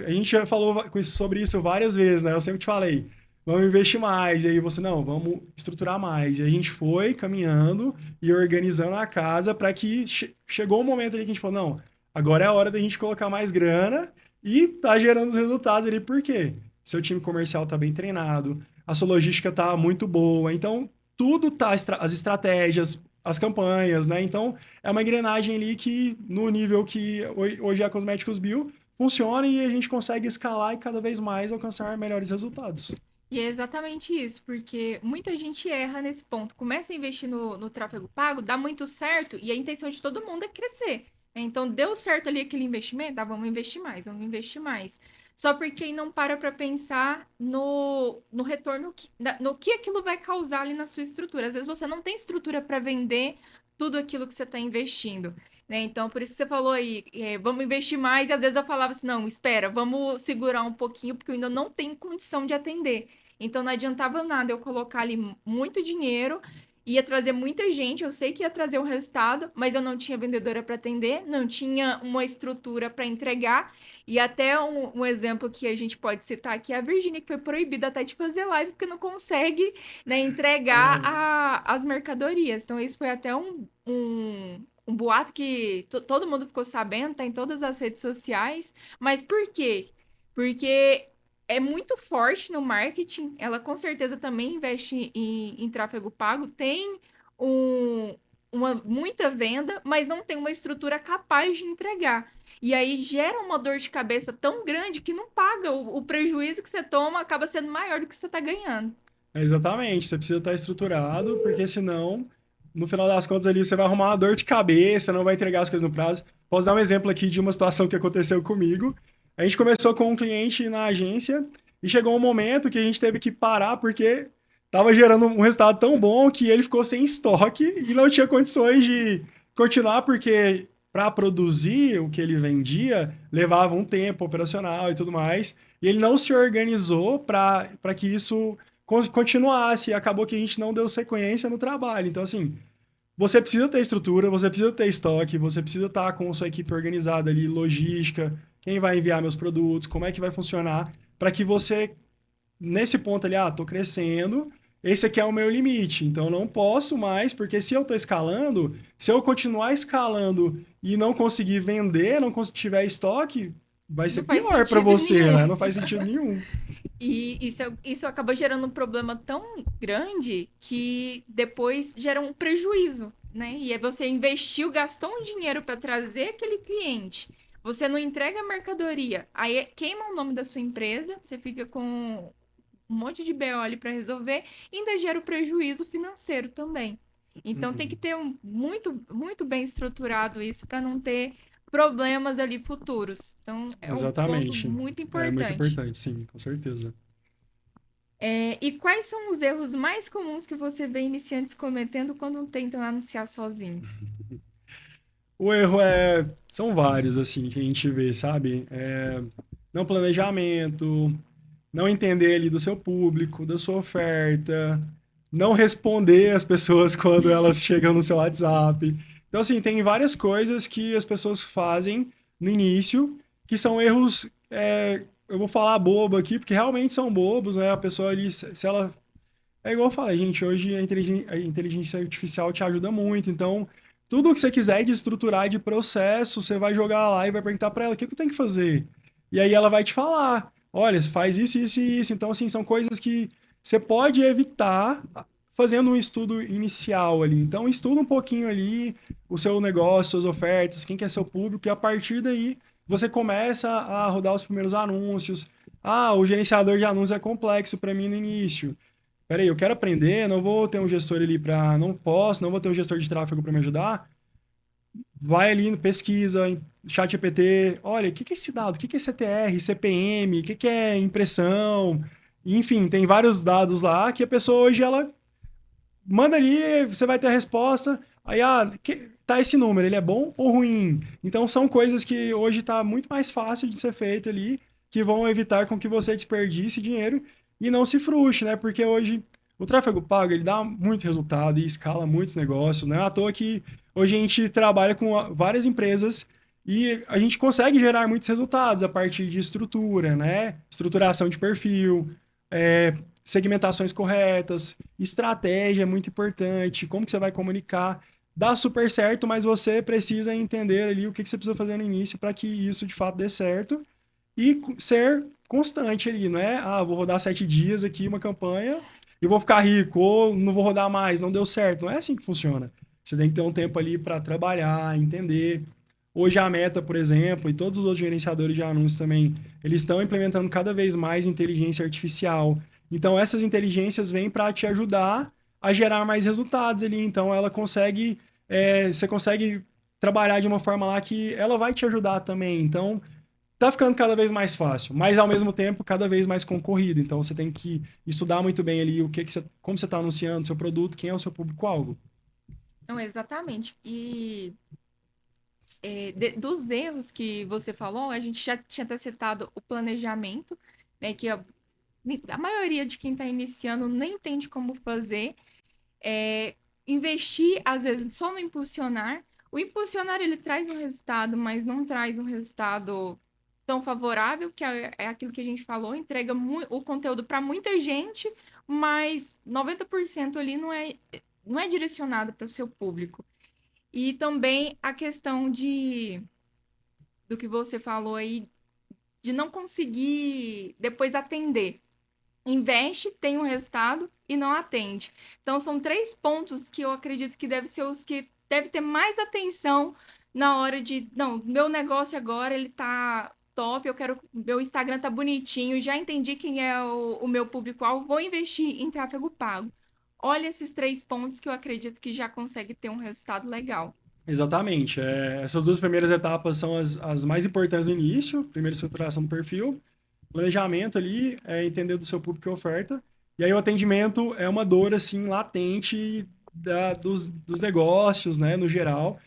a gente já falou sobre isso várias vezes, né? Eu sempre te falei, vamos investir mais. E aí você, não, vamos estruturar mais. E a gente foi caminhando e organizando a casa para que chegou um momento ali que a gente falou, não, agora é a hora da gente colocar mais grana e tá gerando os resultados ali. Por quê? Seu time comercial tá bem treinado, a sua logística tá muito boa. Então, tudo tá, as estratégias, as campanhas, né? Então, é uma engrenagem ali que, no nível que hoje é a Cosméticos Bio, funciona e a gente consegue escalar e cada vez mais alcançar melhores resultados. E é exatamente isso, porque muita gente erra nesse ponto. Começa a investir no tráfego pago, dá muito certo, e a intenção de todo mundo é crescer. Então, deu certo ali aquele investimento, vamos investir mais, vamos investir mais. Só porque aí não para pensar no retorno, no que aquilo vai causar ali na sua estrutura. Às vezes você não tem estrutura para vender tudo aquilo que você está investindo. Né? Então, por isso que você falou aí, vamos investir mais, e às vezes eu falava assim, não, espera, vamos segurar um pouquinho, porque eu ainda não tenho condição de atender. Então não adiantava nada eu colocar ali muito dinheiro, ia trazer muita gente, eu sei que ia trazer um resultado, mas eu não tinha vendedora para atender, não tinha uma estrutura para entregar. E até um exemplo que a gente pode citar aqui é a Virgínia, que foi proibida até de fazer live, porque não consegue, né, entregar as mercadorias. Então, isso foi até um boato que todo mundo ficou sabendo, tá em todas as redes sociais. Mas por quê? Porque é muito forte no marketing. Ela com certeza também investe em tráfego pago. Tem muita venda, mas não tem uma estrutura capaz de entregar. E aí gera uma dor de cabeça tão grande que não paga. O prejuízo que você toma acaba sendo maior do que você está ganhando. Exatamente, você precisa estar estruturado, porque senão, no final das contas ali, você vai arrumar uma dor de cabeça, não vai entregar as coisas no prazo. Posso dar um exemplo aqui de uma situação que aconteceu comigo. A gente começou com um cliente na agência e chegou um momento que a gente teve que parar porque estava gerando um resultado tão bom que ele ficou sem estoque e não tinha condições de continuar, porque para produzir o que ele vendia levava um tempo operacional e tudo mais. E ele não se organizou para que isso continuasse e acabou que a gente não deu sequência no trabalho. Então, assim, você precisa ter estrutura, você precisa ter estoque, você precisa estar com sua equipe organizada ali, logística, quem vai enviar meus produtos, como é que vai funcionar, para que você, nesse ponto ali, tô crescendo, esse aqui é o meu limite, então eu não posso mais, porque se eu tô escalando, se eu continuar escalando e não conseguir vender, não tiver estoque, vai ser Não faz pior para sentido você, nenhum. né? Não faz sentido nenhum. E isso acaba gerando um problema tão grande que depois gera um prejuízo, né? E aí você investiu, gastou um dinheiro para trazer aquele cliente, você não entrega a mercadoria, aí queima o nome da sua empresa, você fica com um monte de BO ali para resolver, e ainda gera o prejuízo financeiro também. Então tem que ter muito, muito bem estruturado isso para não ter problemas ali futuros. Então é um ponto Exatamente. muito É muito importante. importante, sim, com certeza. E quais são os erros mais comuns que você vê iniciantes cometendo quando tentam anunciar sozinhos? O erro são vários, assim, que a gente vê, sabe? Não planejamento, não entender ali do seu público, da sua oferta, não responder as pessoas quando elas chegam no seu WhatsApp. Então, assim, tem várias coisas que as pessoas fazem no início que são erros, eu vou falar bobo aqui, porque realmente são bobos, né? A pessoa ali, se ela... É igual eu falei, gente, hoje a inteligência artificial te ajuda muito, então tudo o que você quiser de estruturar de processo, você vai jogar lá e vai perguntar para ela o que eu tenho que fazer. E aí ela vai te falar, olha, faz isso, isso e isso. Então, assim, são coisas que você pode evitar fazendo um estudo inicial ali. Então, estuda um pouquinho ali o seu negócio, suas ofertas, quem que é seu público, e a partir daí você começa a rodar os primeiros anúncios. Ah, o gerenciador de anúncios é complexo para mim no início. Peraí, eu quero aprender, não vou ter um gestor ali para... não vou ter um gestor de tráfego para me ajudar. Vai ali, pesquisa, em ChatGPT, olha, o que que é esse dado? O que que é CTR, CPM, o que que é impressão? Enfim, tem vários dados lá que a pessoa hoje, ela manda ali, você vai ter a resposta, aí, tá esse número, ele é bom ou ruim? Então, são coisas que hoje está muito mais fácil de ser feito ali, que vão evitar com que você desperdice dinheiro e não se frustre, né? Porque hoje o tráfego pago, ele dá muito resultado e escala muitos negócios, né? À toa que hoje a gente trabalha com várias empresas e a gente consegue gerar muitos resultados a partir de estrutura, né? Estruturação de perfil, segmentações corretas, estratégia é muito importante, como que você vai comunicar. Dá super certo, mas você precisa entender ali o que você precisa fazer no início para que isso de fato dê certo e ser constante ali, não é? Vou rodar 7 dias aqui uma campanha e vou ficar rico, ou não vou rodar mais, não deu certo. Não é assim que funciona. Você tem que ter um tempo ali para trabalhar, entender. Hoje a Meta, por exemplo, e todos os outros gerenciadores de anúncios também, eles estão implementando cada vez mais inteligência artificial. Então essas inteligências vêm para te ajudar a gerar mais resultados ali. Então ela consegue, você consegue trabalhar de uma forma lá que ela vai te ajudar também. Então tá ficando cada vez mais fácil, mas ao mesmo tempo cada vez mais concorrido. Então você tem que estudar muito bem ali como você está anunciando seu produto, quem é o seu público-alvo. Não, exatamente. Dos erros que você falou, a gente já tinha até citado o planejamento, né, que a maioria de quem está iniciando nem entende como fazer. Investir, às vezes, só no impulsionar. O impulsionar, ele traz um resultado, mas não traz um resultado tão favorável, que é aquilo que a gente falou, entrega o conteúdo para muita gente, mas 90% ali não é direcionado para o seu público. E também a questão do que você falou aí, de não conseguir depois atender. Investe, tem um resultado e não atende. Então, são 3 pontos que eu acredito que devem ser os que deve ter mais atenção na hora de, não, meu negócio agora, ele tá top, meu Instagram tá bonitinho, já entendi quem é o meu público-alvo, vou investir em tráfego pago. Olha esses 3 pontos que eu acredito que já consegue ter um resultado legal. Exatamente. Essas duas primeiras etapas são as mais importantes no início. Primeiro, estruturação do perfil. Planejamento ali, entender do seu público e oferta. E aí o atendimento é uma dor, assim, latente dos negócios, né, no geral.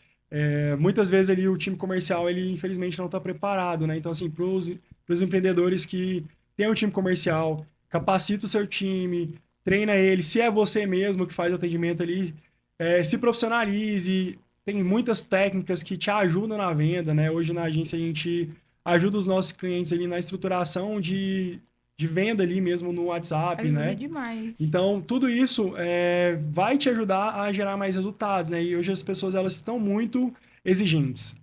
Muitas vezes ali o time comercial, ele infelizmente não está preparado, né? Então, assim, para os empreendedores que têm um time comercial, capacita o seu time, treina ele. Se é você mesmo que faz o atendimento ali, se profissionalize. Tem muitas técnicas que te ajudam na venda, né? Hoje na agência a gente ajuda os nossos clientes ali na estruturação de venda ali mesmo no WhatsApp, Ajuda né? demais. Então, tudo isso vai te ajudar a gerar mais resultados, né? E hoje as pessoas, elas estão muito exigentes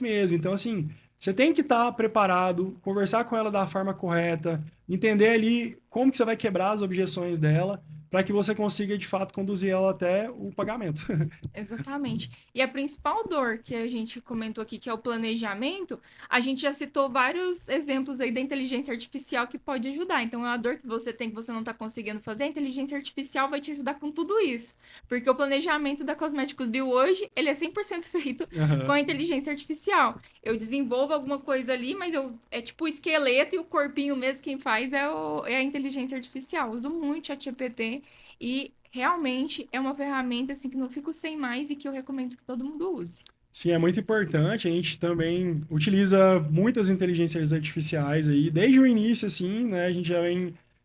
mesmo. Então, assim, você tem que estar preparado, conversar com ela da forma correta, entender ali como que você vai quebrar as objeções dela, para que você consiga, de fato, conduzir ela até o pagamento. Exatamente. E a principal dor que a gente comentou aqui, que é o planejamento, a gente já citou vários exemplos aí da inteligência artificial que pode ajudar. Então, é uma dor que você tem que você não está conseguindo fazer, a inteligência artificial vai te ajudar com tudo isso. Porque o planejamento da Cosméticos Bio hoje, ele é 100% feito com a inteligência artificial. Eu desenvolvo alguma coisa ali, mas é tipo o esqueleto e o corpinho mesmo quem faz é a inteligência artificial. Uso muito o ChatGPT e realmente é uma ferramenta assim que não fico sem mais e que eu recomendo que todo mundo use. Sim, é muito importante. A gente também utiliza muitas inteligências artificiais aí, desde o início, assim, né? A gente já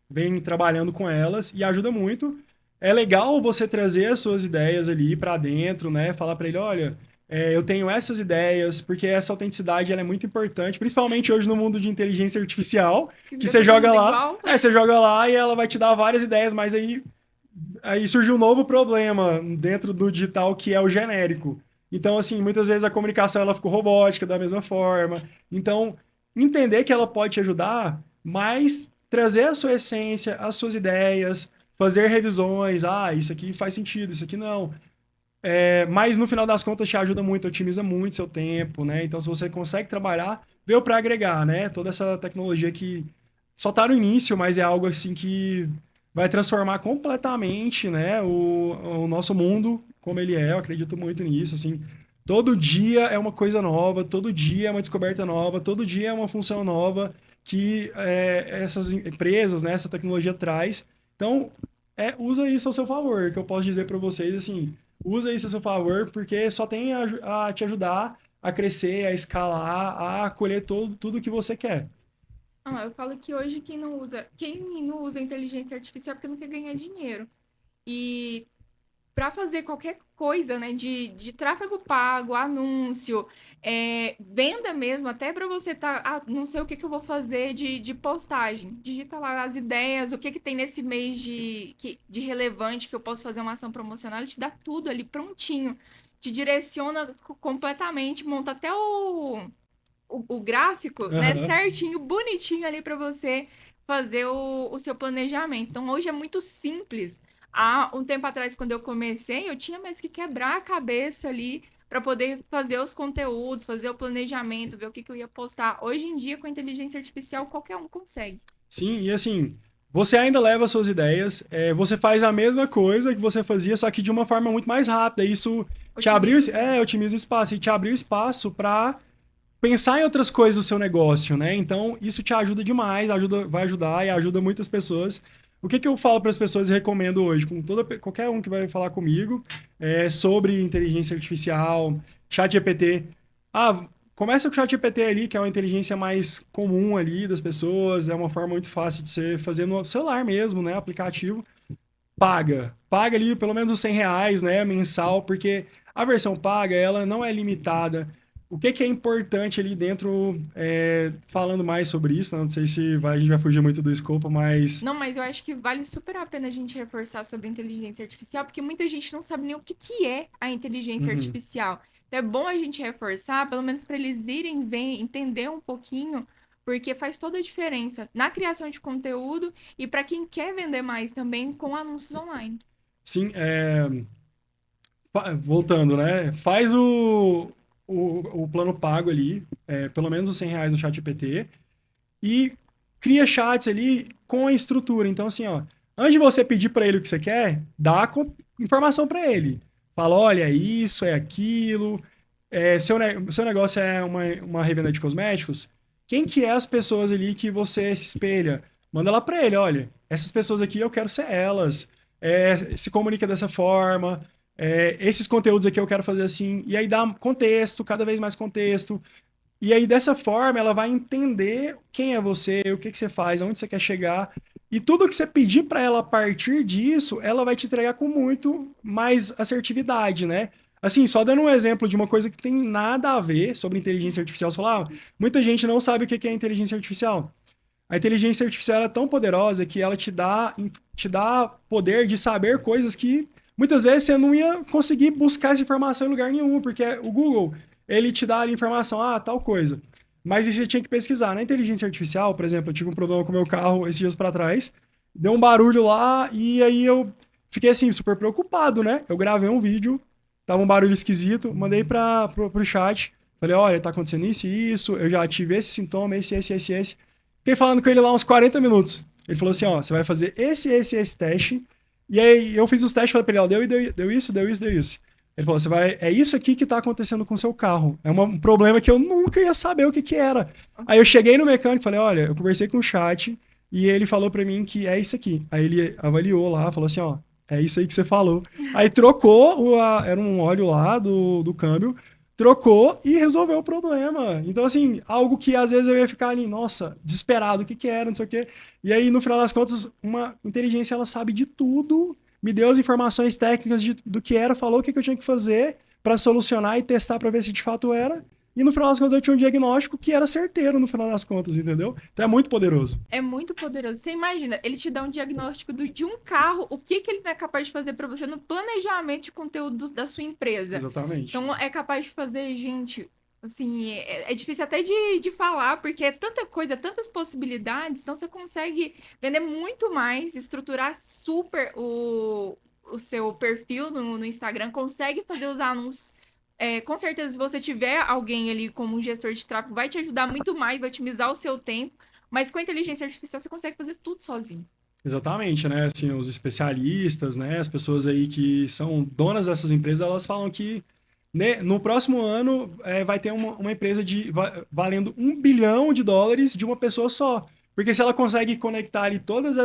vem trabalhando com elas e ajuda muito. É legal você trazer as suas ideias ali para dentro, né? Falar para ele, olha, eu tenho essas ideias, porque essa autenticidade ela é muito importante, principalmente hoje no mundo de inteligência artificial, que você joga lá, você joga lá e ela vai te dar várias ideias, mas aí surge um novo problema dentro do digital que é o genérico. Então, assim, muitas vezes a comunicação ela ficou robótica da mesma forma. Então, entender que ela pode te ajudar, mas trazer a sua essência, as suas ideias, fazer revisões. Ah, isso aqui faz sentido, isso aqui não. Mas no final das contas te ajuda muito, otimiza muito seu tempo, né? Então, se você consegue trabalhar, veio para agregar, né? Toda essa tecnologia que só está no início, mas é algo assim que vai transformar completamente, né, o nosso mundo como ele é. Eu acredito muito nisso, assim. Todo dia é uma coisa nova, todo dia é uma descoberta nova, todo dia é uma função nova que essas empresas, né, essa tecnologia traz. Então, usa isso ao seu favor, que eu posso dizer para vocês, assim, usa isso a seu favor, porque só tem a te ajudar a crescer, a escalar, a colher tudo que você quer. Eu falo que hoje quem não usa inteligência artificial é porque não quer ganhar dinheiro. E para fazer qualquer coisa, né, de tráfego pago, anúncio, venda mesmo, até para você não sei o que eu vou fazer de postagem. Digita lá as ideias, o que tem nesse mês de relevante que eu posso fazer uma ação promocional, ele te dá tudo ali prontinho. Te direciona completamente, monta até o gráfico, né, certinho, bonitinho ali para você fazer o seu planejamento. Então, hoje é muito simples. Há um tempo atrás, quando eu comecei, eu tinha mais que quebrar a cabeça ali para poder fazer os conteúdos, fazer o planejamento, ver o que eu ia postar. Hoje em dia, com a inteligência artificial, qualquer um consegue. Sim, e assim, você ainda leva suas ideias, você faz a mesma coisa que você fazia, só que de uma forma muito mais rápida. Isso otimiza o espaço e te abriu espaço para pensar em outras coisas do seu negócio, né? Então, isso te ajuda demais, vai ajudar e ajuda muitas pessoas. O que eu falo para as pessoas e recomendo hoje, qualquer um que vai falar comigo, sobre inteligência artificial, ChatGPT. Começa com o ChatGPT ali, que é uma inteligência mais comum ali das pessoas, é uma forma muito fácil de você fazer no celular mesmo, né? Aplicativo. Paga ali pelo menos os R$100, né, mensal, porque a versão paga, ela não é limitada. O que é importante ali dentro, falando mais sobre isso, não sei se a gente vai fugir muito do escopo, mas... Não, mas eu acho que vale super a pena a gente reforçar sobre inteligência artificial, porque muita gente não sabe nem o que é a inteligência artificial. Então é bom a gente reforçar, pelo menos para eles irem ver, entender um pouquinho, porque faz toda a diferença na criação de conteúdo e para quem quer vender mais também com anúncios online. Sim, voltando, né? Faz o plano pago ali, pelo menos os R$100 no ChatGPT, e cria chats ali com a estrutura. Então, assim, ó, antes de você pedir para ele o que você quer, dá informação para ele. Fala, olha, isso, é aquilo. Seu negócio é uma revenda de cosméticos? Quem que é as pessoas ali que você se espelha? Manda lá para ele, olha, essas pessoas aqui eu quero ser elas. Se comunica dessa forma. Esses conteúdos aqui eu quero fazer assim. E aí dá contexto, cada vez mais contexto. E aí, dessa forma, ela vai entender quem é você, o que você faz, aonde você quer chegar. E tudo que você pedir para ela a partir disso, ela vai te entregar com muito mais assertividade, né? Assim, só dando um exemplo de uma coisa que tem nada a ver sobre inteligência artificial. Você fala, muita gente não sabe o que é inteligência artificial. A inteligência artificial é tão poderosa que ela te dá poder de saber coisas que muitas vezes você não ia conseguir buscar essa informação em lugar nenhum, porque o Google, ele te dá ali informação, tal coisa. Mas isso você tinha que pesquisar. Na inteligência artificial, por exemplo, eu tive um problema com o meu carro esses dias para trás, deu um barulho lá e aí eu fiquei assim, super preocupado, né? Eu gravei um vídeo, tava um barulho esquisito, mandei pro chat, falei, olha, tá acontecendo isso e isso, eu já tive esse sintoma, esse. Fiquei falando com ele lá uns 40 minutos. Ele falou assim, ó, você vai fazer esse teste. E aí eu fiz os testes, falei pra ele, ó, deu isso. Ele falou, é isso aqui que tá acontecendo com o seu carro. É um problema que eu nunca ia saber o que era. Aí eu cheguei no mecânico e falei, olha, eu conversei com o chat e ele falou pra mim que é isso aqui. Aí ele avaliou lá, falou assim, ó, é isso aí que você falou. Aí trocou, era um óleo lá do câmbio, trocou e resolveu o problema. Então, assim, algo que às vezes eu ia ficar ali, nossa, desesperado, o que era, não sei o quê. E aí, no final das contas, uma inteligência, ela sabe de tudo, me deu as informações técnicas do que era, falou o que eu tinha que fazer para solucionar e testar para ver se de fato era. E no final das contas eu tinha um diagnóstico que era certeiro no final das contas, entendeu? Então é muito poderoso. É muito poderoso. Você imagina, ele te dá um diagnóstico de um carro, o que ele não é capaz de fazer para você no planejamento de conteúdo da sua empresa. Exatamente. Então é capaz de fazer, gente, assim, é difícil até de falar, porque é tanta coisa, tantas possibilidades, então você consegue vender muito mais, estruturar super o seu perfil no Instagram, consegue fazer os anúncios. Com certeza, se você tiver alguém ali como um gestor de tráfego, vai te ajudar muito mais, vai otimizar o seu tempo. Mas com a inteligência artificial você consegue fazer tudo sozinho. Exatamente, né? Assim, os especialistas, né? As pessoas aí que são donas dessas empresas, elas falam que né, no próximo ano vai ter uma empresa valendo $1 bilhão de uma pessoa só. Porque se ela consegue conectar ali todas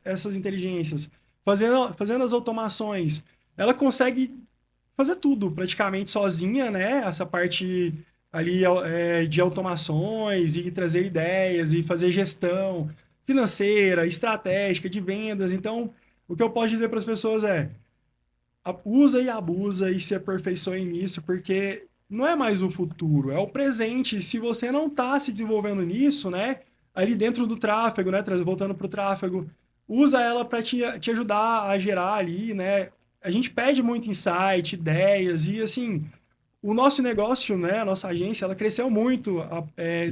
essas inteligências, fazendo as automações, ela consegue fazer tudo praticamente sozinha, né? Essa parte ali de automações e trazer ideias e fazer gestão financeira, estratégica, de vendas. Então, o que eu posso dizer para as pessoas é usa e abusa e se aperfeiçoe nisso, porque não é mais o futuro, é o presente. Se você não está se desenvolvendo nisso, né? Ali dentro do tráfego, né? Voltando para o tráfego, usa ela para te ajudar a gerar ali, né? A gente pede muito insight, ideias e assim, o nosso negócio, né? A nossa agência, ela cresceu muito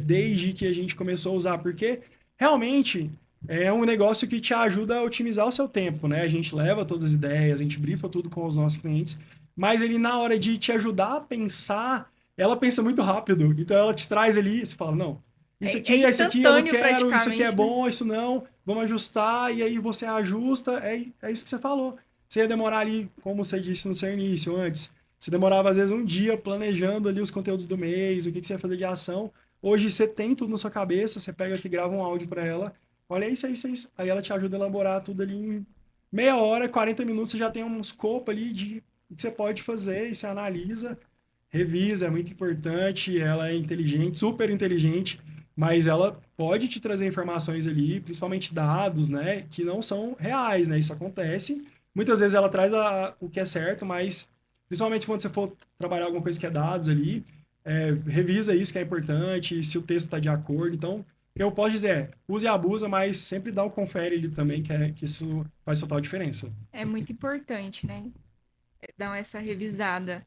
desde que a gente começou a usar, porque realmente é um negócio que te ajuda a otimizar o seu tempo, né? A gente leva todas as ideias, a gente brifa tudo com os nossos clientes, mas ele na hora de te ajudar a pensar, ela pensa muito rápido. Então ela te traz ali, você fala, não, isso aqui, isso aqui eu não quero, isso aqui é bom, né? isso não, vamos ajustar, e aí você ajusta, é isso que você falou. Você ia demorar ali, como você disse no seu início, antes, você demorava às vezes um dia planejando ali os conteúdos do mês, o que você ia fazer de ação. Hoje você tem tudo na sua cabeça, você pega aqui, grava um áudio para ela, olha isso, isso. Aí ela te ajuda a elaborar tudo ali em meia hora, 40 minutos, você já tem um escopo ali de o que você pode fazer e você analisa, revisa, é muito importante, ela é inteligente, super inteligente, mas ela pode te trazer informações ali, principalmente dados, né, que não são reais, né, isso acontece. Muitas vezes ela traz o que é certo, mas principalmente quando você for trabalhar alguma coisa que é dados ali, revisa isso que é importante, se o texto está de acordo. Então, o que eu posso dizer use e abusa, mas sempre dá um confere ali também, que isso faz total diferença. É muito importante, né? Dar essa revisada.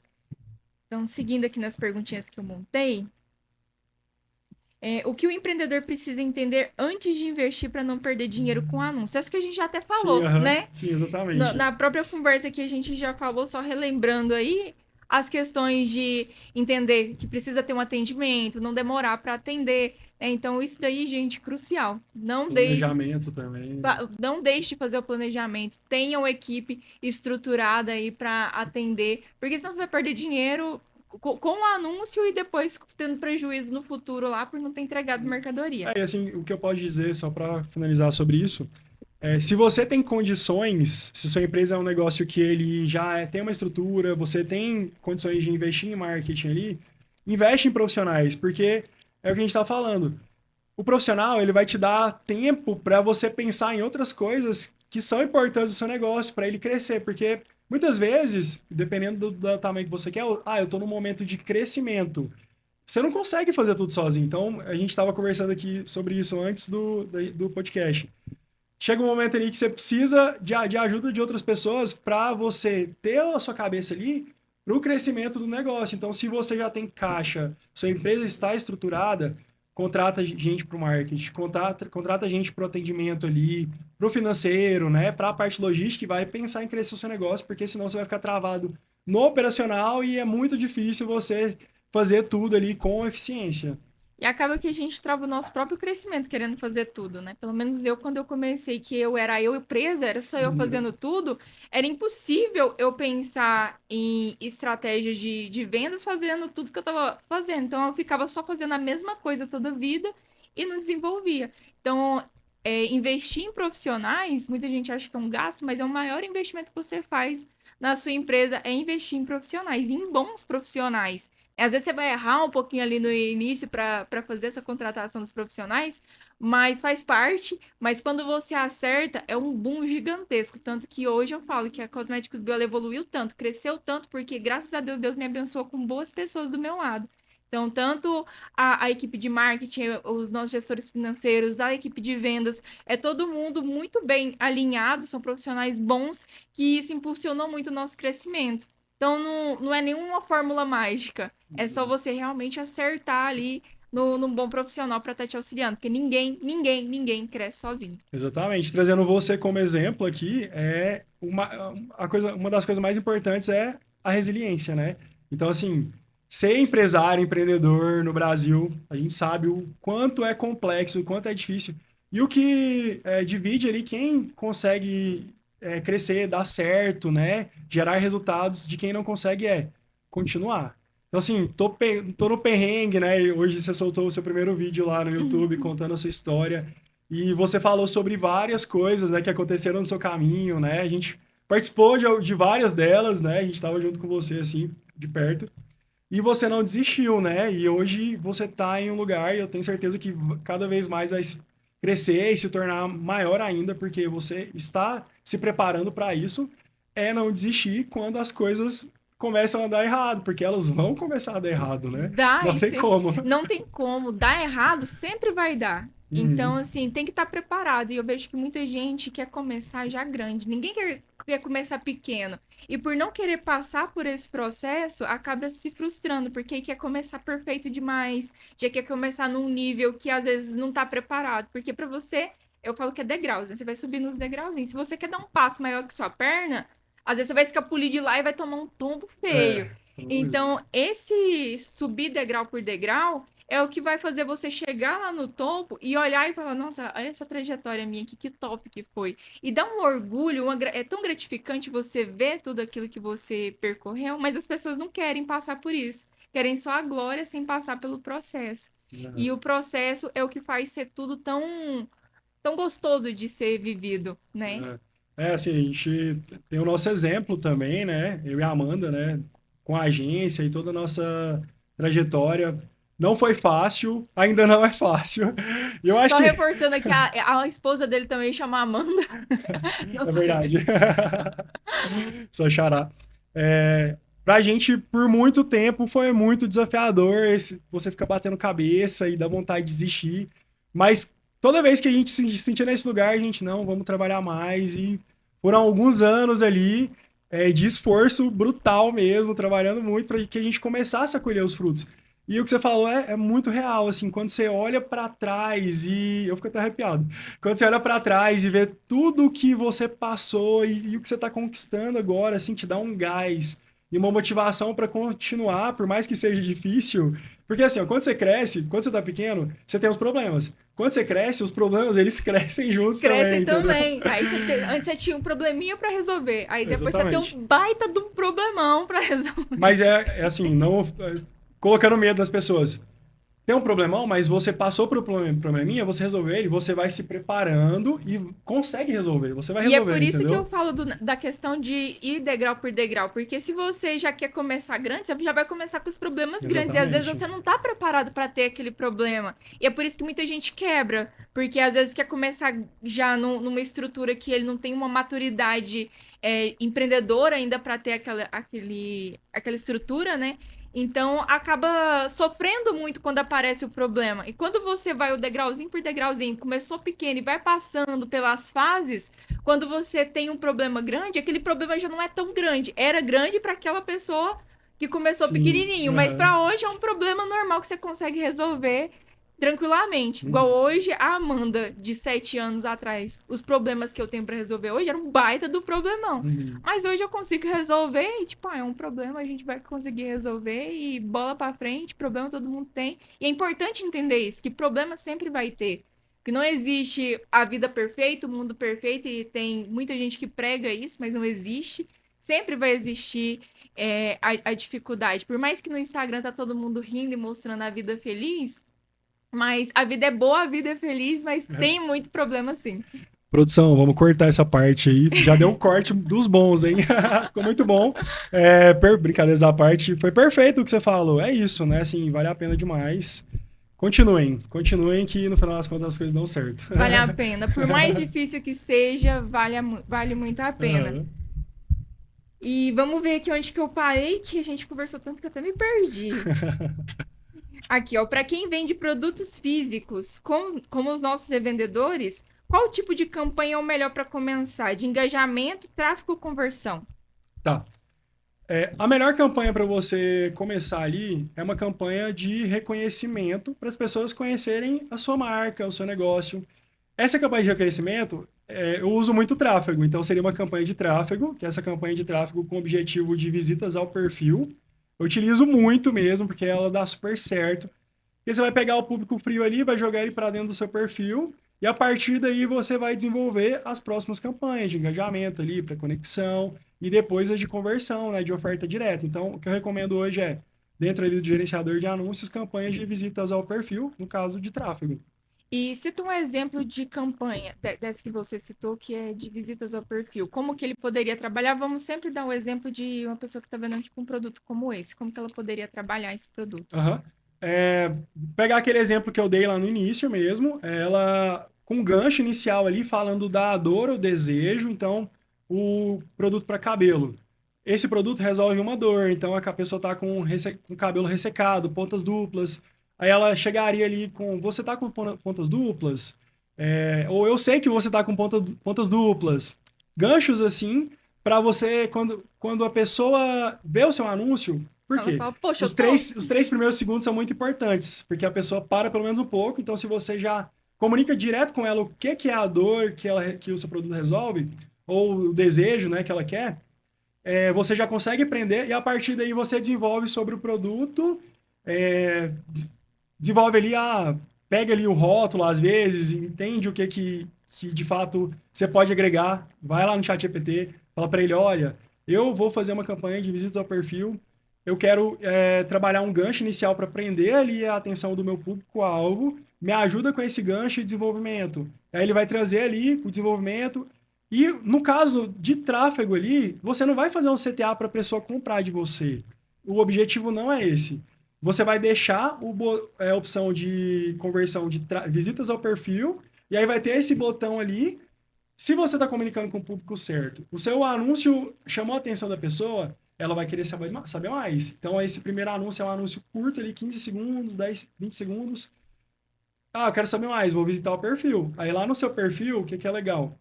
Então, seguindo aqui nas perguntinhas que eu montei, o que o empreendedor precisa entender antes de investir para não perder dinheiro com anúncios? Acho que a gente já até falou, Sim, né? Sim, exatamente. Na própria conversa que a gente já falou, só relembrando aí as questões de entender que precisa ter um atendimento, não demorar para atender. Então, isso daí, gente, crucial. Planejamento também. Não deixe de fazer o planejamento. Tenha uma equipe estruturada aí para atender, porque senão você vai perder dinheiro com o anúncio e depois tendo prejuízo no futuro lá por não ter entregado mercadoria. E assim, o que eu posso dizer, só para finalizar sobre isso, se você tem condições, se sua empresa é um negócio que ele já tem uma estrutura, você tem condições de investir em marketing ali, investe em profissionais, porque é o que a gente está falando. O profissional, ele vai te dar tempo para você pensar em outras coisas que são importantes do seu negócio, para ele crescer, porque muitas vezes, dependendo do tamanho que você quer, eu estou num momento de crescimento. Você não consegue fazer tudo sozinho. Então, a gente estava conversando aqui sobre isso antes do podcast. Chega um momento ali que você precisa de ajuda de outras pessoas para você ter a sua cabeça ali para o crescimento do negócio. Então, se você já tem caixa, sua empresa está estruturada, contrata gente para o marketing, contrata gente para o atendimento ali, para o financeiro, né? Para a parte logística e vai pensar em crescer o seu negócio, porque senão você vai ficar travado no operacional e é muito difícil você fazer tudo ali com eficiência. E acaba que a gente trava o nosso próprio crescimento querendo fazer tudo, né? Pelo menos eu, quando eu comecei, que eu presa, era só eu fazendo tudo, era impossível eu pensar em estratégias de vendas fazendo tudo que eu tava fazendo. Então, eu ficava só fazendo a mesma coisa toda a vida e não desenvolvia. Então, investir em profissionais, muita gente acha que é um gasto, mas é o maior investimento que você faz na sua empresa é investir em profissionais, em bons profissionais. Às vezes você vai errar um pouquinho ali no início para fazer essa contratação dos profissionais, mas faz parte. Mas quando você acerta, é um boom gigantesco. Tanto que hoje eu falo que a Cosméticos Bio evoluiu tanto, cresceu tanto, porque graças a Deus, Deus me abençoou com boas pessoas do meu lado. Então, tanto a equipe de marketing, os nossos gestores financeiros, a equipe de vendas, é todo mundo muito bem alinhado, são profissionais bons, que isso impulsionou muito o nosso crescimento. Então, não é nenhuma fórmula mágica. É só você realmente acertar ali num bom profissional para estar te auxiliando. Porque ninguém cresce sozinho. Exatamente. Trazendo você como exemplo aqui, uma das coisas mais importantes é a resiliência, né? Então, assim, ser empresário, empreendedor no Brasil, a gente sabe o quanto é complexo, o quanto é difícil. E o que divide ali quem consegue crescer, dar certo, né? Gerar resultados de quem não consegue continuar. Então, assim, tô no perrengue, né? E hoje você soltou o seu primeiro vídeo lá no YouTube contando a sua história. E você falou sobre várias coisas, né, que aconteceram no seu caminho, né? A gente participou de várias delas, né? A gente estava junto com você, assim, de perto. E você não desistiu, né? E hoje você está em um lugar, e eu tenho certeza que cada vez mais vai crescer e se tornar maior ainda, porque você está se preparando para isso, não desistir quando as coisas começam a dar errado, porque elas vão começar a dar errado, né? Não tem como. Não tem como. Dar errado sempre vai dar. Então, assim, tem que estar preparado. E eu vejo que muita gente quer começar já grande. Ninguém quer começar pequeno. E por não querer passar por esse processo, acaba se frustrando, porque quer começar perfeito demais, já quer começar num nível que às vezes não está preparado. Porque para você, eu falo que é degraus, né? Você vai subir nos degrauzinhos. Se você quer dar um passo maior que sua perna, às vezes você vai escapulir de lá e vai tomar um tombo feio. Então, esse subir degrau por degrau é o que vai fazer você chegar lá no topo e olhar e falar, nossa, olha essa trajetória minha aqui, que top que foi. E dá um orgulho, é tão gratificante você ver tudo aquilo que você percorreu, mas as pessoas não querem passar por isso. Querem só a glória sem passar pelo processo. E o processo é o que faz ser tudo tão gostoso de ser vivido, né? Assim, a gente tem o nosso exemplo também, né? Eu e a Amanda, né? Com a agência e toda a nossa trajetória. Não foi fácil, ainda não é fácil. Eu acho Só reforçando aqui, a esposa dele também chama Amanda. É verdade. Só xará. Pra gente, por muito tempo, foi muito desafiador. Você fica batendo cabeça e dá vontade de desistir. Mas toda vez que a gente se sentia nesse lugar, a gente, não, vamos trabalhar mais. E por alguns anos ali, de esforço brutal mesmo, trabalhando muito para que a gente começasse a colher os frutos. E o que você falou é muito real, assim, quando você olha para trás e... Eu fico até arrepiado. Quando você olha para trás e vê tudo o que você passou e o que você está conquistando agora, assim, te dá um gás e uma motivação para continuar, por mais que seja difícil. Porque, assim, ó, quando você cresce, quando você tá pequeno, você tem os problemas. Quando você cresce, os problemas, eles crescem juntos Crescem também. Aí antes você tinha um probleminha para resolver. Aí depois Exatamente. você tem um baita de um problemão para resolver. Mas é assim, não... Colocando medo das pessoas. Tem um problemão, mas você passou por um probleminha, você resolveu ele, você vai se preparando e consegue resolver. Você vai resolver, E é por isso entendeu? que eu falo da questão de ir degrau por degrau. Porque se você já quer começar grande, você já vai começar com os problemas grandes. E às vezes você não tá preparado para ter aquele problema. E é por isso que muita gente quebra. Porque às vezes quer começar já numa estrutura que ele não tem uma maturidade empreendedora ainda para ter aquela estrutura, né? Então, acaba sofrendo muito quando aparece o problema. E quando você vai o degrauzinho por degrauzinho, começou pequeno e vai passando pelas fases, quando você tem um problema grande, aquele problema já não é tão grande. Era grande para aquela pessoa que começou pequenininho, mas para hoje é um problema normal que você consegue resolver tranquilamente. Igual hoje, a Amanda, de 7 anos atrás, os problemas que eu tenho pra resolver hoje eram um baita do problemão. Mas hoje eu consigo resolver e, tipo, é um problema, a gente vai conseguir resolver e bola pra frente, problema todo mundo tem. E é importante entender isso, que problema sempre vai ter. Que não existe a vida perfeita, o mundo perfeito, e tem muita gente que prega isso, mas não existe. Sempre vai existir a dificuldade. Por mais que no Instagram tá todo mundo rindo e mostrando a vida feliz, mas a vida é boa, a vida é feliz, mas tem muito problema sim. Produção, vamos cortar essa parte aí. Já deu um corte dos bons, hein? Ficou muito bom. Brincadeiras à parte, foi perfeito o que você falou. É isso, né? Assim, vale a pena demais. Continuem que no final das contas as coisas dão certo. Vale a pena. Por mais difícil que seja, vale muito a pena. E vamos ver aqui onde que eu parei, que a gente conversou tanto que eu até me perdi. Aqui, ó, para quem vende produtos físicos, como os nossos revendedores, qual tipo de campanha é o melhor para começar? De engajamento, tráfego ou conversão? Tá. A melhor campanha para você começar ali é uma campanha de reconhecimento para as pessoas conhecerem a sua marca, o seu negócio. Essa campanha de reconhecimento, eu uso muito tráfego, então seria uma campanha de tráfego, que é essa campanha de tráfego com o objetivo de visitas ao perfil. Eu utilizo muito mesmo, porque ela dá super certo. Porque você vai pegar o público frio ali, vai jogar ele para dentro do seu perfil, e a partir daí você vai desenvolver as próximas campanhas de engajamento ali, para conexão, e depois as de conversão, né, de oferta direta. Então, o que eu recomendo hoje é, dentro ali do gerenciador de anúncios, campanhas de visitas ao perfil, no caso de tráfego. E cita um exemplo de campanha, dessa que você citou, que é de visitas ao perfil. Como que ele poderia trabalhar? Vamos sempre dar um exemplo de uma pessoa que está vendendo tipo, um produto como esse. Como que ela poderia trabalhar esse produto? Pegar aquele exemplo que eu dei lá no início mesmo, ela com um gancho inicial ali, falando da dor ou desejo, então, o produto para cabelo. Esse produto resolve uma dor, então a pessoa está com cabelo ressecado, pontas duplas. Aí ela chegaria ali com, você tá com pontas duplas? Ou eu sei que você tá com pontas duplas. Ganchos assim, para você, quando a pessoa vê o seu anúncio, por quê? Fala, poxa, Os três primeiros segundos são muito importantes, porque a pessoa para pelo menos um pouco, então se você já comunica direto com ela o que é a dor que o seu produto resolve, ou o desejo, né, que ela quer, você já consegue prender e a partir daí você desenvolve sobre o produto, desenvolve ali, pega ali o rótulo às vezes, entende o que de fato você pode agregar, vai lá no ChatGPT, fala para ele, olha, eu vou fazer uma campanha de visitas ao perfil, eu quero trabalhar um gancho inicial para prender ali a atenção do meu público-alvo, me ajuda com esse gancho de desenvolvimento. Aí ele vai trazer ali o desenvolvimento. E no caso de tráfego ali, você não vai fazer um CTA para a pessoa comprar de você. O objetivo não é esse. Você vai deixar a opção de conversão de visitas ao perfil, e aí vai ter esse botão ali. Se você está comunicando com o público certo, o seu anúncio chamou a atenção da pessoa, ela vai querer saber mais. Então, esse primeiro anúncio é um anúncio curto ali, 15 segundos, 10, 20 segundos. Eu quero saber mais, vou visitar o perfil. Aí lá no seu perfil, o que é legal?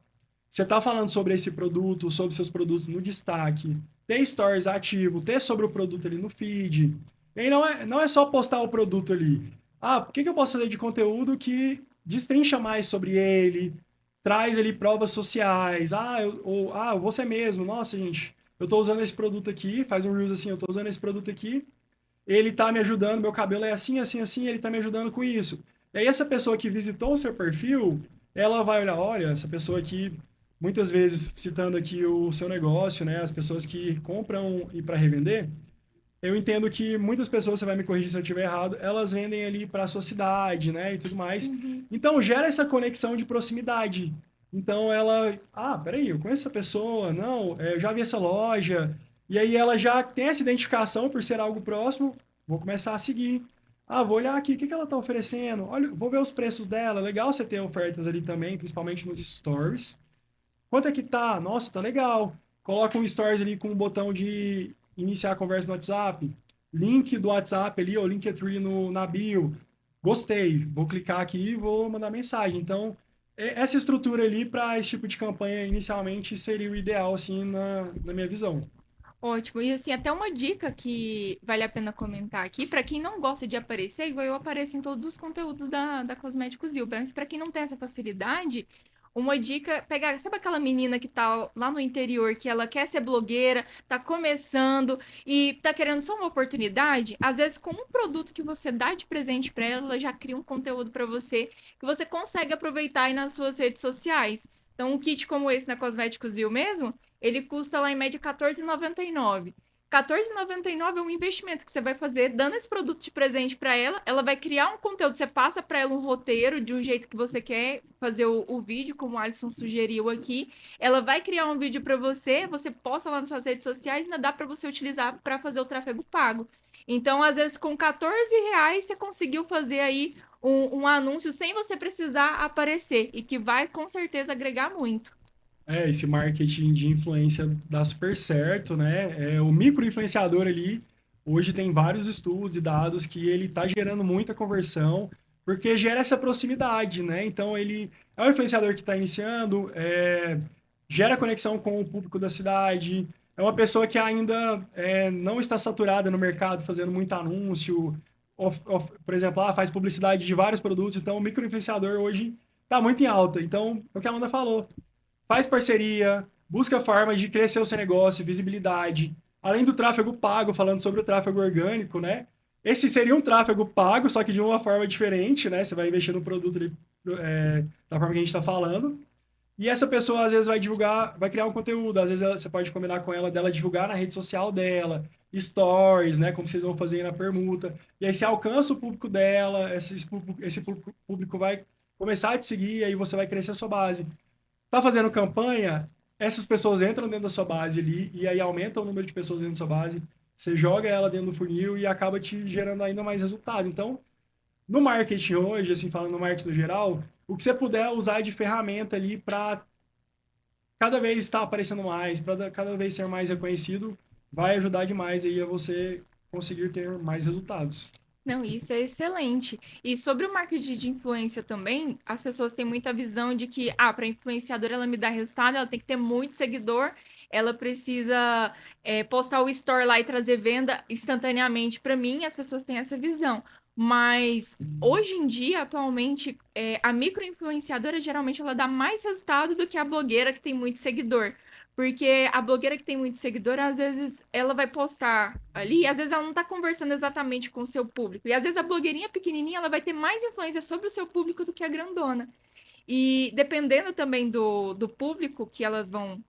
Você está falando sobre esse produto, sobre seus produtos no destaque, ter stories ativo, ter sobre o produto ali no feed. E aí não é só postar o produto ali. O que eu posso fazer de conteúdo que destrincha mais sobre ele, traz ali provas sociais. Você mesmo, nossa, gente, eu estou usando esse produto aqui, faz um Reels assim, eu estou usando esse produto aqui, ele está me ajudando, meu cabelo é assim, assim, assim, ele está me ajudando com isso. E aí essa pessoa que visitou o seu perfil, ela vai olhar, olha, essa pessoa aqui, muitas vezes citando aqui o seu negócio, né, as pessoas que compram e para revender, eu entendo que muitas pessoas, você vai me corrigir se eu estiver errado, elas vendem ali para a sua cidade, né, e tudo mais. Uhum. Então, gera essa conexão de proximidade. Então, ela, peraí, eu conheço essa pessoa, não, eu já vi essa loja. E aí, ela já tem essa identificação por ser algo próximo, vou começar a seguir. Vou olhar aqui, o que ela está oferecendo? Olha, vou ver os preços dela. Legal você ter ofertas ali também, principalmente nos stories. Quanto é que tá? Nossa, tá legal. Coloca um stories ali com um botão de iniciar a conversa no WhatsApp, link do WhatsApp ali, ou Linktree na bio. Gostei, vou clicar aqui e vou mandar mensagem. Então, essa estrutura ali para esse tipo de campanha inicialmente seria o ideal, assim, na minha visão. Ótimo. E assim, até uma dica que vale a pena comentar aqui, pra quem não gosta de aparecer, igual eu apareço em todos os conteúdos da Cosméticos Bio, mas pra quem não tem essa facilidade, uma dica é pegar, sabe aquela menina que tá lá no interior, que ela quer ser blogueira, tá começando e tá querendo só uma oportunidade? Às vezes, com um produto que você dá de presente pra ela, ela já cria um conteúdo pra você que você consegue aproveitar aí nas suas redes sociais. Então, um kit como esse na Cosméticos Bio mesmo, ele custa lá em média R$14,99. R$14,99 é um investimento que você vai fazer dando esse produto de presente para ela. Ela vai criar um conteúdo, você passa para ela um roteiro de um jeito que você quer fazer o vídeo, como o Alisson sugeriu aqui. Ela vai criar um vídeo para você, você posta lá nas suas redes sociais e ainda dá para você utilizar para fazer o tráfego pago. Então, às vezes, com R$14, você conseguiu fazer aí um anúncio sem você precisar aparecer e que vai com certeza agregar muito. Esse marketing de influência dá super certo, né? O micro-influenciador ali, hoje tem vários estudos e dados que ele está gerando muita conversão, porque gera essa proximidade, né? Então, ele é um influenciador que está iniciando, gera conexão com o público da cidade, é uma pessoa que ainda não está saturada no mercado, fazendo muito anúncio, por exemplo, faz publicidade de vários produtos, então o micro-influenciador hoje está muito em alta. Então, é o que a Amanda falou, faz parceria, busca formas de crescer o seu negócio, visibilidade. Além do tráfego pago, falando sobre o tráfego orgânico, né? Esse seria um tráfego pago, só que de uma forma diferente, né? Você vai investir no produto ali, da forma que a gente está falando. E essa pessoa, às vezes, vai divulgar, vai criar um conteúdo. Às vezes, você pode combinar com ela, dela divulgar na rede social dela, stories, né? Como vocês vão fazer na permuta. E aí, você alcança o público dela, esse público vai começar a te seguir, e aí você vai crescer a sua base. Tá fazendo campanha, essas pessoas entram dentro da sua base ali, e aí aumenta o número de pessoas dentro da sua base, você joga ela dentro do funil e acaba te gerando ainda mais resultado. Então, no marketing hoje, assim, falando no marketing no geral, o que você puder usar de ferramenta ali para cada vez estar aparecendo mais, para cada vez ser mais reconhecido, vai ajudar demais aí a você conseguir ter mais resultados. Não, isso é excelente. E sobre o marketing de influência também, as pessoas têm muita visão de que, para influenciadora ela me dar resultado, ela tem que ter muito seguidor, ela precisa postar o store lá e trazer venda instantaneamente para mim, as pessoas têm essa visão. Mas hoje em dia, atualmente, a micro-influenciadora geralmente ela dá mais resultado do que a blogueira que tem muito seguidor. Porque a blogueira que tem muito seguidor, às vezes ela vai postar ali, e às vezes ela não tá conversando exatamente com o seu público. E às vezes a blogueirinha pequenininha, ela vai ter mais influência sobre o seu público do que a grandona. E dependendo também do público que elas vão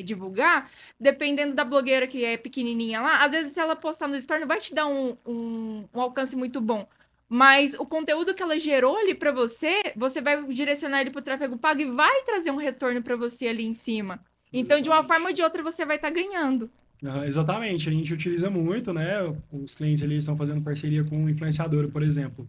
divulgar, dependendo da blogueira que é pequenininha lá, às vezes se ela postar no story não vai te dar um alcance muito bom. Mas o conteúdo que ela gerou ali para você, você vai direcionar ele para o tráfego pago e vai trazer um retorno para você ali em cima. Então, de uma forma ou de outra, você vai estar ganhando. Exatamente, a gente utiliza muito, né? Os clientes ali estão fazendo parceria com um influenciador, por exemplo.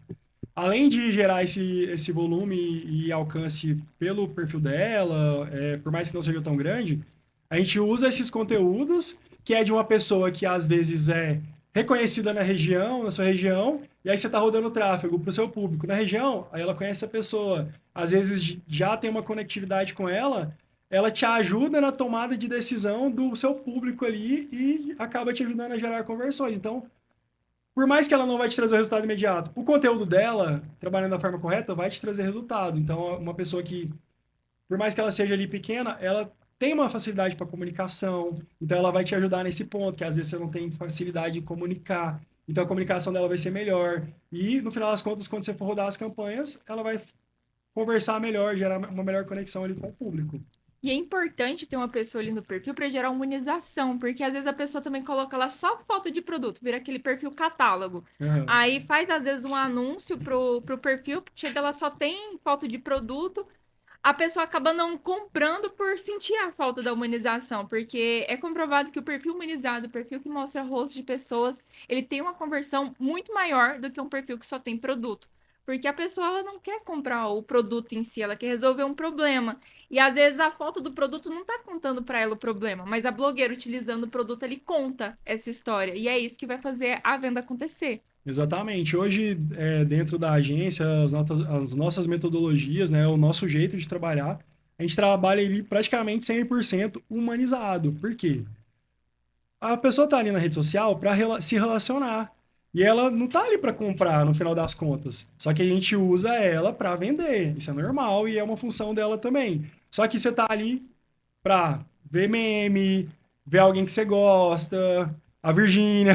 Além de gerar esse volume e alcance pelo perfil dela, por mais que não seja tão grande, a gente usa esses conteúdos, que é de uma pessoa que às vezes é reconhecida na região, na sua região, e aí você está rodando tráfego para o seu público na região, aí ela conhece a pessoa, às vezes já tem uma conectividade com ela te ajuda na tomada de decisão do seu público ali e acaba te ajudando a gerar conversões. Então, por mais que ela não vai te trazer o resultado imediato, o conteúdo dela, trabalhando da forma correta, vai te trazer resultado. Então, uma pessoa que, por mais que ela seja ali pequena, ela tem uma facilidade para comunicação, então ela vai te ajudar nesse ponto, que às vezes você não tem facilidade em comunicar. Então, a comunicação dela vai ser melhor. E, no final das contas, quando você for rodar as campanhas, ela vai conversar melhor, gerar uma melhor conexão ali com o público. E é importante ter uma pessoa ali no perfil para gerar humanização, porque às vezes a pessoa também coloca lá só foto de produto, vira aquele perfil catálogo. Uhum. Aí faz às vezes um anúncio pro perfil, chega lá só tem foto de produto, a pessoa acaba não comprando por sentir a falta da humanização, porque é comprovado que o perfil humanizado, o perfil que mostra rosto de pessoas, ele tem uma conversão muito maior do que um perfil que só tem produto. Porque a pessoa ela não quer comprar o produto em si, ela quer resolver um problema. E às vezes a foto do produto não está contando para ela o problema, mas a blogueira utilizando o produto ele conta essa história. E é isso que vai fazer a venda acontecer. Exatamente. Hoje, dentro da agência, as nossas metodologias, né, o nosso jeito de trabalhar, a gente trabalha ele praticamente 100% humanizado. Por quê? a pessoa tá ali na rede social para se relacionar. E ela não tá ali para comprar, no final das contas. Só que a gente usa ela para vender. Isso é normal e é uma função dela também. Só que você tá ali pra ver meme, ver alguém que você gosta, a Virgínia,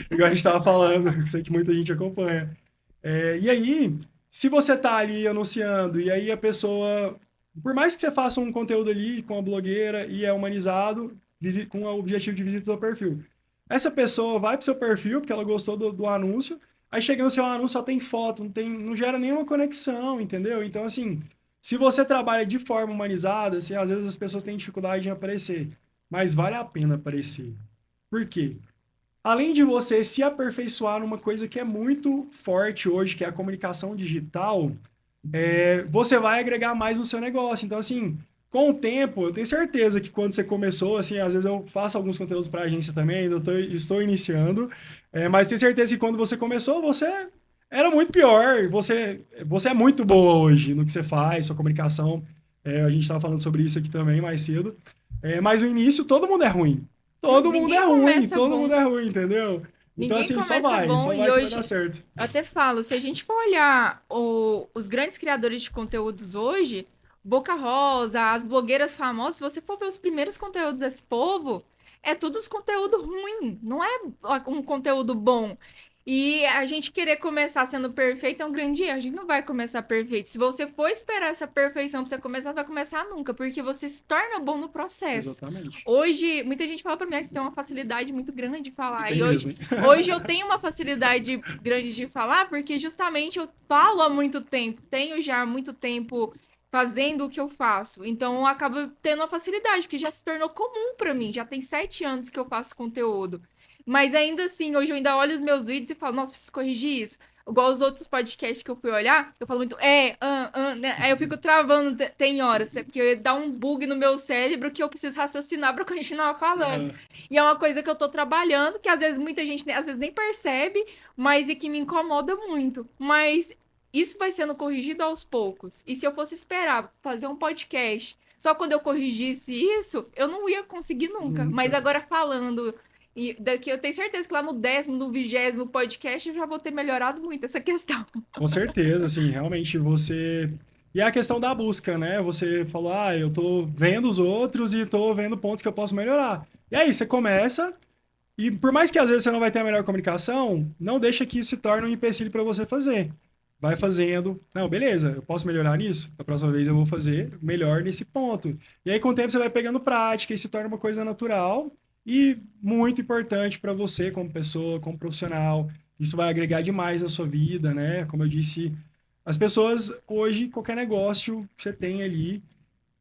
igual a gente tava falando, que sei que muita gente acompanha. E aí, se você tá ali anunciando, e aí a pessoa, por mais que você faça um conteúdo ali com a blogueira e é humanizado, com o objetivo de visita ao perfil, essa pessoa vai pro seu perfil porque ela gostou do anúncio, aí chegando no seu anúncio só tem foto, não gera nenhuma conexão, entendeu? Então, assim, se você trabalha de forma humanizada, assim, às vezes as pessoas têm dificuldade em aparecer, mas vale a pena aparecer. Por quê? Além de você se aperfeiçoar numa coisa que é muito forte hoje, que é a comunicação digital, você vai agregar mais no seu negócio. Então, assim, com o tempo, eu tenho certeza que quando você começou, assim, às vezes eu faço alguns conteúdos para a agência também, ainda estou iniciando, mas tenho certeza que quando você começou, você era muito pior. Você é muito boa hoje no que você faz, sua comunicação. A gente estava falando sobre isso aqui também mais cedo. Mas no início, todo mundo é ruim. Todo mundo Ninguém é ruim, começa todo bom. mundo é ruim, entendeu? Então, Ninguém assim, só começa vai, bom só e vai que vai hoje dar certo. eu até falo, se a gente for olhar os grandes criadores de conteúdos hoje, Boca Rosa, as blogueiras famosas, se você for ver os primeiros conteúdos desse povo, é tudo os conteúdo ruim, não é um conteúdo bom. E a gente querer começar sendo perfeito é um grande erro. A gente não vai começar perfeito. Se você for esperar essa perfeição pra você começar, não vai começar nunca, porque você se torna bom no processo. Exatamente. Hoje, muita gente fala pra mim, que você tem uma facilidade muito grande de falar. Tem E mesmo, hein? hoje eu tenho uma facilidade grande de falar, porque justamente eu falo há muito tempo, tenho já há muito tempo fazendo o que eu faço. Então eu acabo tendo uma facilidade, porque já se tornou comum pra mim. Já tem 7 anos que eu faço conteúdo. Mas ainda assim, hoje eu ainda olho os meus vídeos e falo, nossa, preciso corrigir isso. Igual os outros podcasts que eu fui olhar, eu falo muito, né? Aí eu fico travando, tem horas, porque dá um bug no meu cérebro que eu preciso raciocinar pra continuar falando. E é uma coisa que eu tô trabalhando, que às vezes muita gente às vezes nem percebe, mas e que me incomoda muito. Mas isso vai sendo corrigido aos poucos. E se eu fosse esperar fazer um podcast só quando eu corrigisse isso, eu não ia conseguir nunca. Mas agora falando e daqui eu tenho certeza que lá no 10º, no 20º podcast eu já vou ter melhorado muito essa questão. Com certeza, assim, realmente você... E a questão da busca, né? Você falou, eu tô vendo os outros e tô vendo pontos que eu posso melhorar. E aí, você começa, e por mais que às vezes você não vai ter a melhor comunicação, não deixa que isso se torne um empecilho para você fazer. Vai fazendo, não, beleza, eu posso melhorar nisso? Da próxima vez eu vou fazer melhor nesse ponto. E aí, com o tempo, você vai pegando prática e se torna uma coisa natural e muito importante para você como pessoa, como profissional. Isso vai agregar demais na sua vida, né? Como eu disse, as pessoas hoje, qualquer negócio que você tem ali,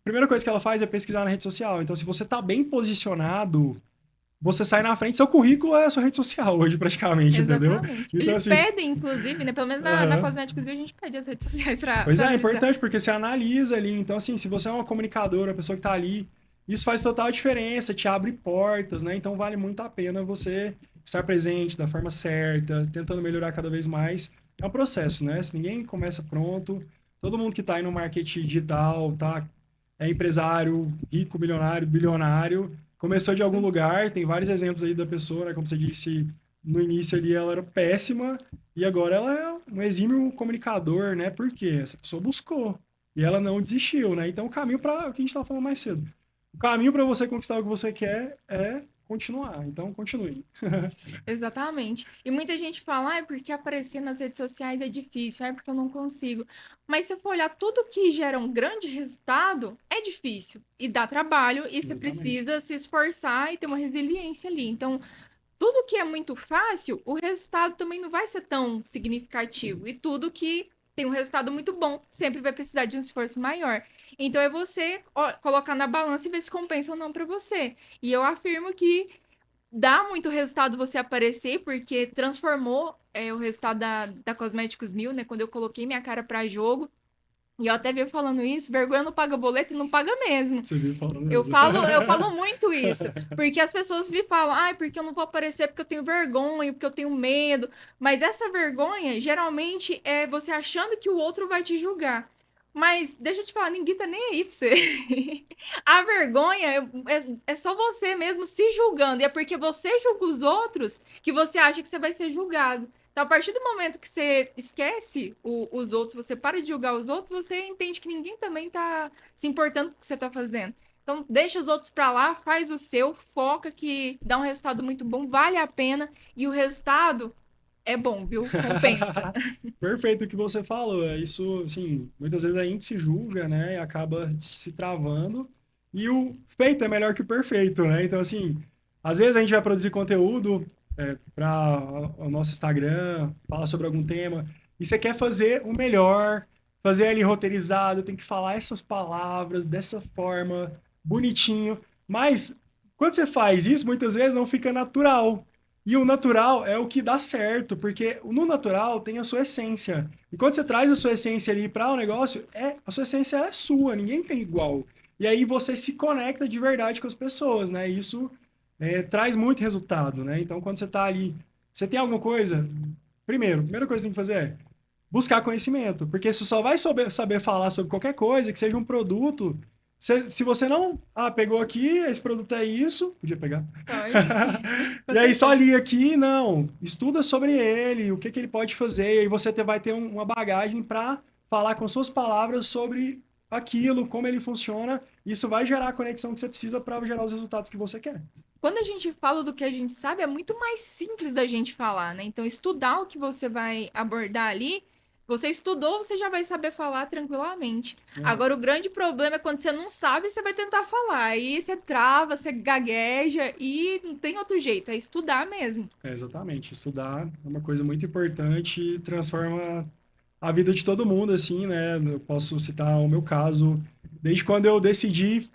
a primeira coisa que ela faz é pesquisar na rede social. Então, se você está bem posicionado, você sai na frente, seu currículo é a sua rede social hoje, praticamente, entendeu? Exatamente. Então, Eles assim, pedem, inclusive, né? Pelo menos na Cosméticos Bio, a gente pede as redes sociais pra pois é analisar. importante, porque você analisa ali. Então, assim, se você é uma comunicadora, a pessoa que está ali, isso faz total diferença, te abre portas, né? Então, vale muito a pena você estar presente da forma certa, tentando melhorar cada vez mais. É um processo, né? Se ninguém começa pronto, todo mundo que está aí no marketing digital, é empresário, rico, milionário, bilionário, começou de algum lugar. Tem vários exemplos aí da pessoa, né? Como você disse, no início ali ela era péssima e agora ela é um exímio comunicador, né? Por quê? Essa pessoa buscou e ela não desistiu, né? Então, o caminho para o que a gente estava falando mais cedo. O caminho para você conquistar o que você quer é continuar. Então, continue. Exatamente. E muita gente fala, porque aparecer nas redes sociais é difícil, porque eu não consigo. Mas se eu for olhar tudo que gera um grande resultado, é difícil. E dá trabalho, e você Exatamente. precisa se esforçar e ter uma resiliência ali. Então, tudo que é muito fácil, o resultado também não vai ser tão significativo. E tudo que tem um resultado muito bom, sempre vai precisar de um esforço maior. Então, é você colocar na balança e ver se compensa ou não para você. E eu afirmo que dá muito resultado você aparecer, porque transformou o resultado da Cosméticos Mil, né? Quando eu coloquei minha cara para jogo. E eu até vi falando isso, vergonha não paga boleto e não paga mesmo. Você viu falando Eu isso. falo muito isso, porque as pessoas me falam, porque eu não vou aparecer porque eu tenho vergonha, porque eu tenho medo. Mas essa vergonha, geralmente, é você achando que o outro vai te julgar. Mas deixa eu te falar, ninguém tá nem aí pra você. A vergonha é só você mesmo se julgando. E é porque você julga os outros que você acha que você vai ser julgado. Então, a partir do momento que você esquece os outros, você para de julgar os outros, você entende que ninguém também tá se importando com o que você tá fazendo. Então, deixa os outros pra lá, faz o seu, foca que dá um resultado muito bom, vale a pena. E o resultado é bom, viu? Compensa. Perfeito o que você falou. É isso, assim, muitas vezes a gente se julga, né? E acaba se travando. E o feito é melhor que o perfeito, né? Então, assim, às vezes a gente vai produzir conteúdo para o nosso Instagram, falar sobre algum tema, e você quer fazer o melhor, fazer ele roteirizado, tem que falar essas palavras dessa forma, bonitinho. Mas quando você faz isso, muitas vezes não fica natural. E o natural é o que dá certo, porque no natural tem a sua essência. E quando você traz a sua essência ali para o negócio, a sua essência é sua, ninguém tem igual. E aí você se conecta de verdade com as pessoas, né? Isso traz muito resultado, né? Então, quando você está ali, você tem alguma coisa, a primeira coisa que você tem que fazer é buscar conhecimento, porque você só vai saber falar sobre qualquer coisa que seja um produto. Se você não, pegou aqui, esse produto é isso, podia pegar. Pode. Com E aí só certeza. li aqui, não, estuda sobre ele, o que, que ele pode fazer, e aí você vai ter uma bagagem para falar com suas palavras sobre aquilo, como ele funciona. Isso vai gerar a conexão que você precisa para gerar os resultados que você quer. Quando a gente fala do que a gente sabe, é muito mais simples da gente falar, né? Então, estudar o que você vai abordar ali, você estudou, você já vai saber falar tranquilamente. Uhum. Agora, o grande problema é quando você não sabe, você vai tentar falar. Aí você trava, você gagueja e não tem outro jeito, é estudar mesmo. Exatamente. Estudar é uma coisa muito importante e transforma a vida de todo mundo, assim, né? Eu posso citar o meu caso. Desde quando eu decidi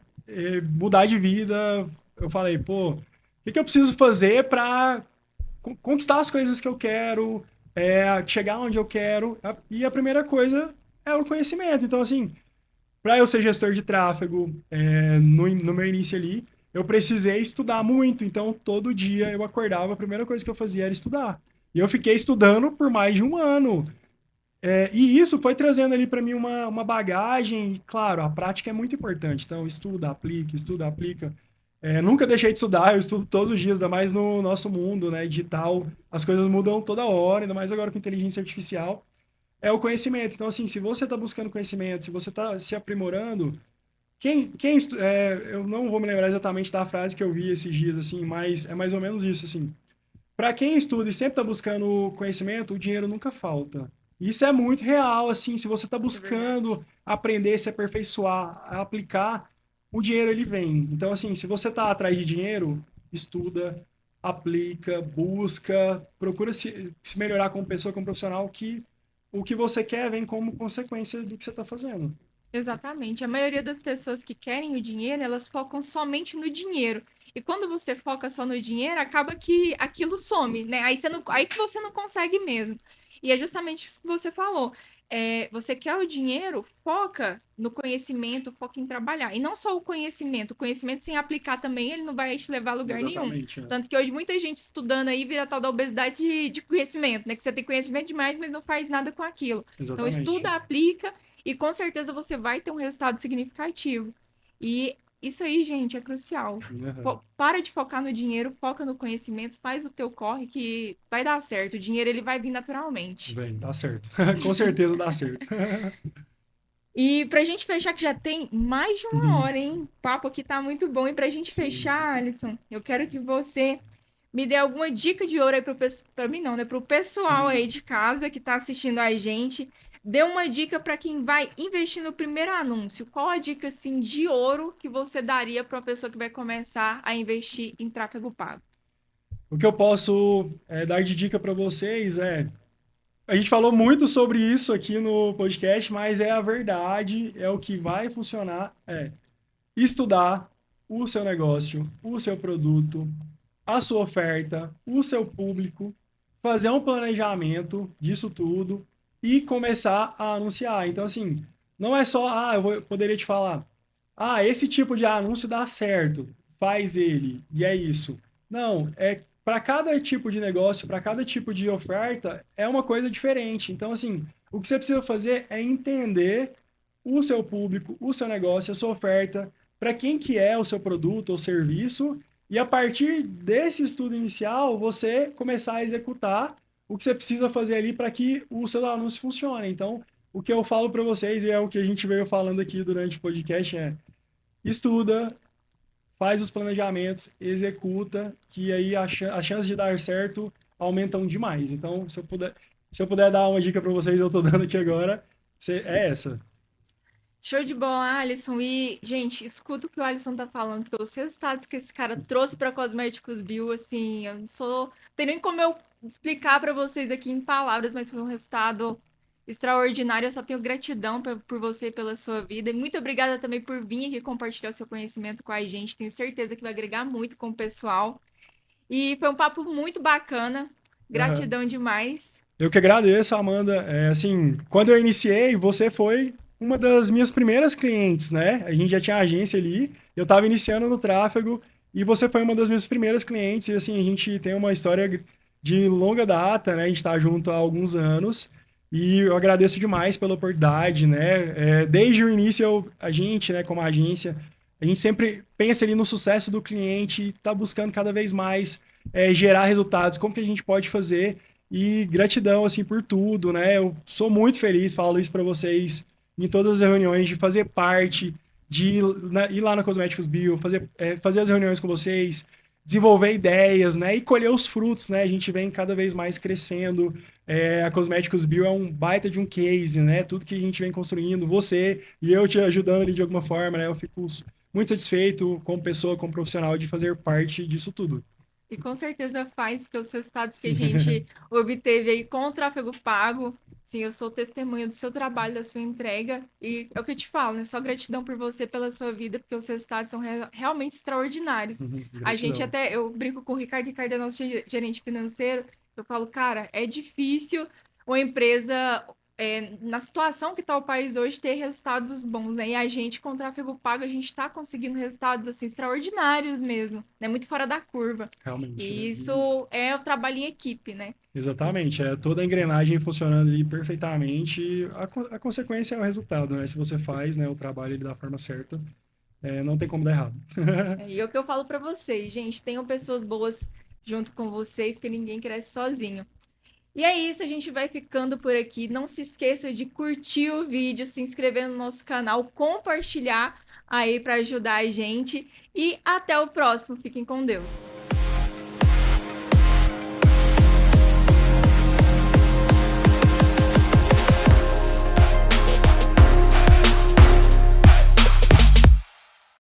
mudar de vida, eu falei, pô, o que, que eu preciso fazer para conquistar as coisas que eu quero, chegar onde eu quero? E a primeira coisa é o conhecimento. Então, assim, para eu ser gestor de tráfego, no meu início ali, eu precisei estudar muito. Então, todo dia eu acordava, a primeira coisa que eu fazia era estudar. E eu fiquei estudando por mais de um ano. E isso foi trazendo ali para mim uma bagagem. E, claro, a prática é muito importante. Então, estuda, aplica, estuda, aplica. Nunca deixei de estudar, eu estudo todos os dias, ainda mais no nosso mundo, né, digital. As coisas mudam toda hora, ainda mais agora com inteligência artificial. É o conhecimento. Então, assim, se você está buscando conhecimento, se você está se aprimorando, eu não vou me lembrar exatamente da frase que eu vi esses dias, assim, mas é mais ou menos isso, assim. Para quem estuda e sempre está buscando conhecimento, o dinheiro nunca falta. Isso é muito real, assim, se você está É verdade. buscando aprender, se aperfeiçoar, aplicar, o dinheiro ele vem. Então, assim, se você está atrás de dinheiro, estuda, aplica, busca, procura se melhorar como pessoa, como profissional, que o que você quer vem como consequência do que você está fazendo. Exatamente. A maioria das pessoas que querem o dinheiro, elas focam somente no dinheiro. E quando você foca só no dinheiro, acaba que aquilo some, né? Aí que você não consegue mesmo. E é justamente isso que você falou. Você quer o dinheiro, foca no conhecimento, foca em trabalhar. E não só o conhecimento sem aplicar também, ele não vai te levar a lugar nenhum. Exatamente. Tanto que hoje muita gente estudando aí vira tal da obesidade de conhecimento, né? Que você tem conhecimento demais, mas não faz nada com aquilo. Então, Exatamente. estuda, aplica e com certeza você vai ter um resultado significativo. E isso aí, gente, é crucial. Uhum. Para de focar no dinheiro, foca no conhecimento, faz o teu corre que vai dar certo. O dinheiro ele vai vir naturalmente. Bem, dá certo. Com certeza dá certo. E pra gente fechar, que já tem mais de uma Uhum. hora, hein? O papo aqui tá muito bom. E pra gente Sim. fechar, Alisson, eu quero que você me dê alguma dica de ouro aí pra mim não, né? Pro pessoal Uhum. aí de casa que tá assistindo a gente. Dê uma dica para quem vai investir no primeiro anúncio. Qual a dica, assim, de ouro que você daria para uma pessoa que vai começar a investir em tráfego pago? O que eu posso dar de dica para vocês a gente falou muito sobre isso aqui no podcast, mas é a verdade, é o que vai funcionar, estudar o seu negócio, o seu produto, a sua oferta, o seu público, fazer um planejamento disso tudo e começar a anunciar. Então, assim, não é só, poderia te falar, esse tipo de anúncio dá certo, faz ele, e é isso. Não, para cada tipo de negócio, para cada tipo de oferta, é uma coisa diferente. Então, assim, o que você precisa fazer é entender o seu público, o seu negócio, a sua oferta, para quem que é o seu produto ou serviço, e a partir desse estudo inicial, você começar a executar o que você precisa fazer ali para que o seu anúncio funcione. Então, o que eu falo para vocês, e é o que a gente veio falando aqui durante o podcast, é estuda, faz os planejamentos, executa, que aí a chance de dar certo aumentam demais. Então, se eu puder dar uma dica para vocês, eu estou dando aqui agora, é essa. Show de bola, Alisson. E, gente, escuta o que o Alisson tá falando, porque os resultados que esse cara trouxe para Cosméticos Bio, assim, eu não sou. Tem nem como eu explicar para vocês aqui em palavras, mas foi um resultado extraordinário. Eu só tenho gratidão por você e pela sua vida. E muito obrigada também por vir aqui compartilhar o seu conhecimento com a gente. Tenho certeza que vai agregar muito com o pessoal. E foi um papo muito bacana. Aham. Gratidão demais. Eu que agradeço, Amanda. Assim, quando eu iniciei, você foi uma das minhas primeiras clientes, né? A gente já tinha agência ali, eu estava iniciando no tráfego e você foi uma das minhas primeiras clientes. E assim, a gente tem uma história de longa data, né? A gente está junto há alguns anos e eu agradeço demais pela oportunidade, né? Desde o início, a gente, né, como agência, a gente sempre pensa ali no sucesso do cliente e está buscando cada vez mais gerar resultados. Como que a gente pode fazer? E gratidão, assim, por tudo, né? Eu sou muito feliz, falo isso para vocês em todas as reuniões, de fazer parte, de ir lá na Cosméticos Bio, fazer as reuniões com vocês, desenvolver ideias, né? E colher os frutos, né? A gente vem cada vez mais crescendo. A Cosméticos Bio é um baita de um case, né? Tudo que a gente vem construindo, você e eu te ajudando ali de alguma forma, né? Eu fico muito satisfeito como pessoa, como profissional, de fazer parte disso tudo. E com certeza faz, porque os resultados que a gente obteve aí com o tráfego pago, sim, eu sou testemunha do seu trabalho, da sua entrega, e é o que eu te falo, né? Só gratidão por você, pela sua vida, porque os resultados são realmente extraordinários. A gente Gratidão. até, eu brinco com o Ricardo é nosso gerente financeiro, eu falo, cara, é difícil uma empresa na situação que está o país hoje, ter resultados bons, né? E a gente, com o tráfego pago, a gente está conseguindo resultados, assim, extraordinários mesmo, né? Muito fora da curva. Realmente, né? E isso é o trabalho em equipe, né? Exatamente, toda a engrenagem funcionando ali perfeitamente, a consequência é o resultado, né? Se você faz, né, o trabalho ali da forma certa, não tem como dar errado. E é o que eu falo para vocês, gente, tenham pessoas boas junto com vocês, porque ninguém cresce sozinho. E é isso, a gente vai ficando por aqui. Não se esqueça de curtir o vídeo, se inscrever no nosso canal, compartilhar aí para ajudar a gente. E até o próximo. Fiquem com Deus.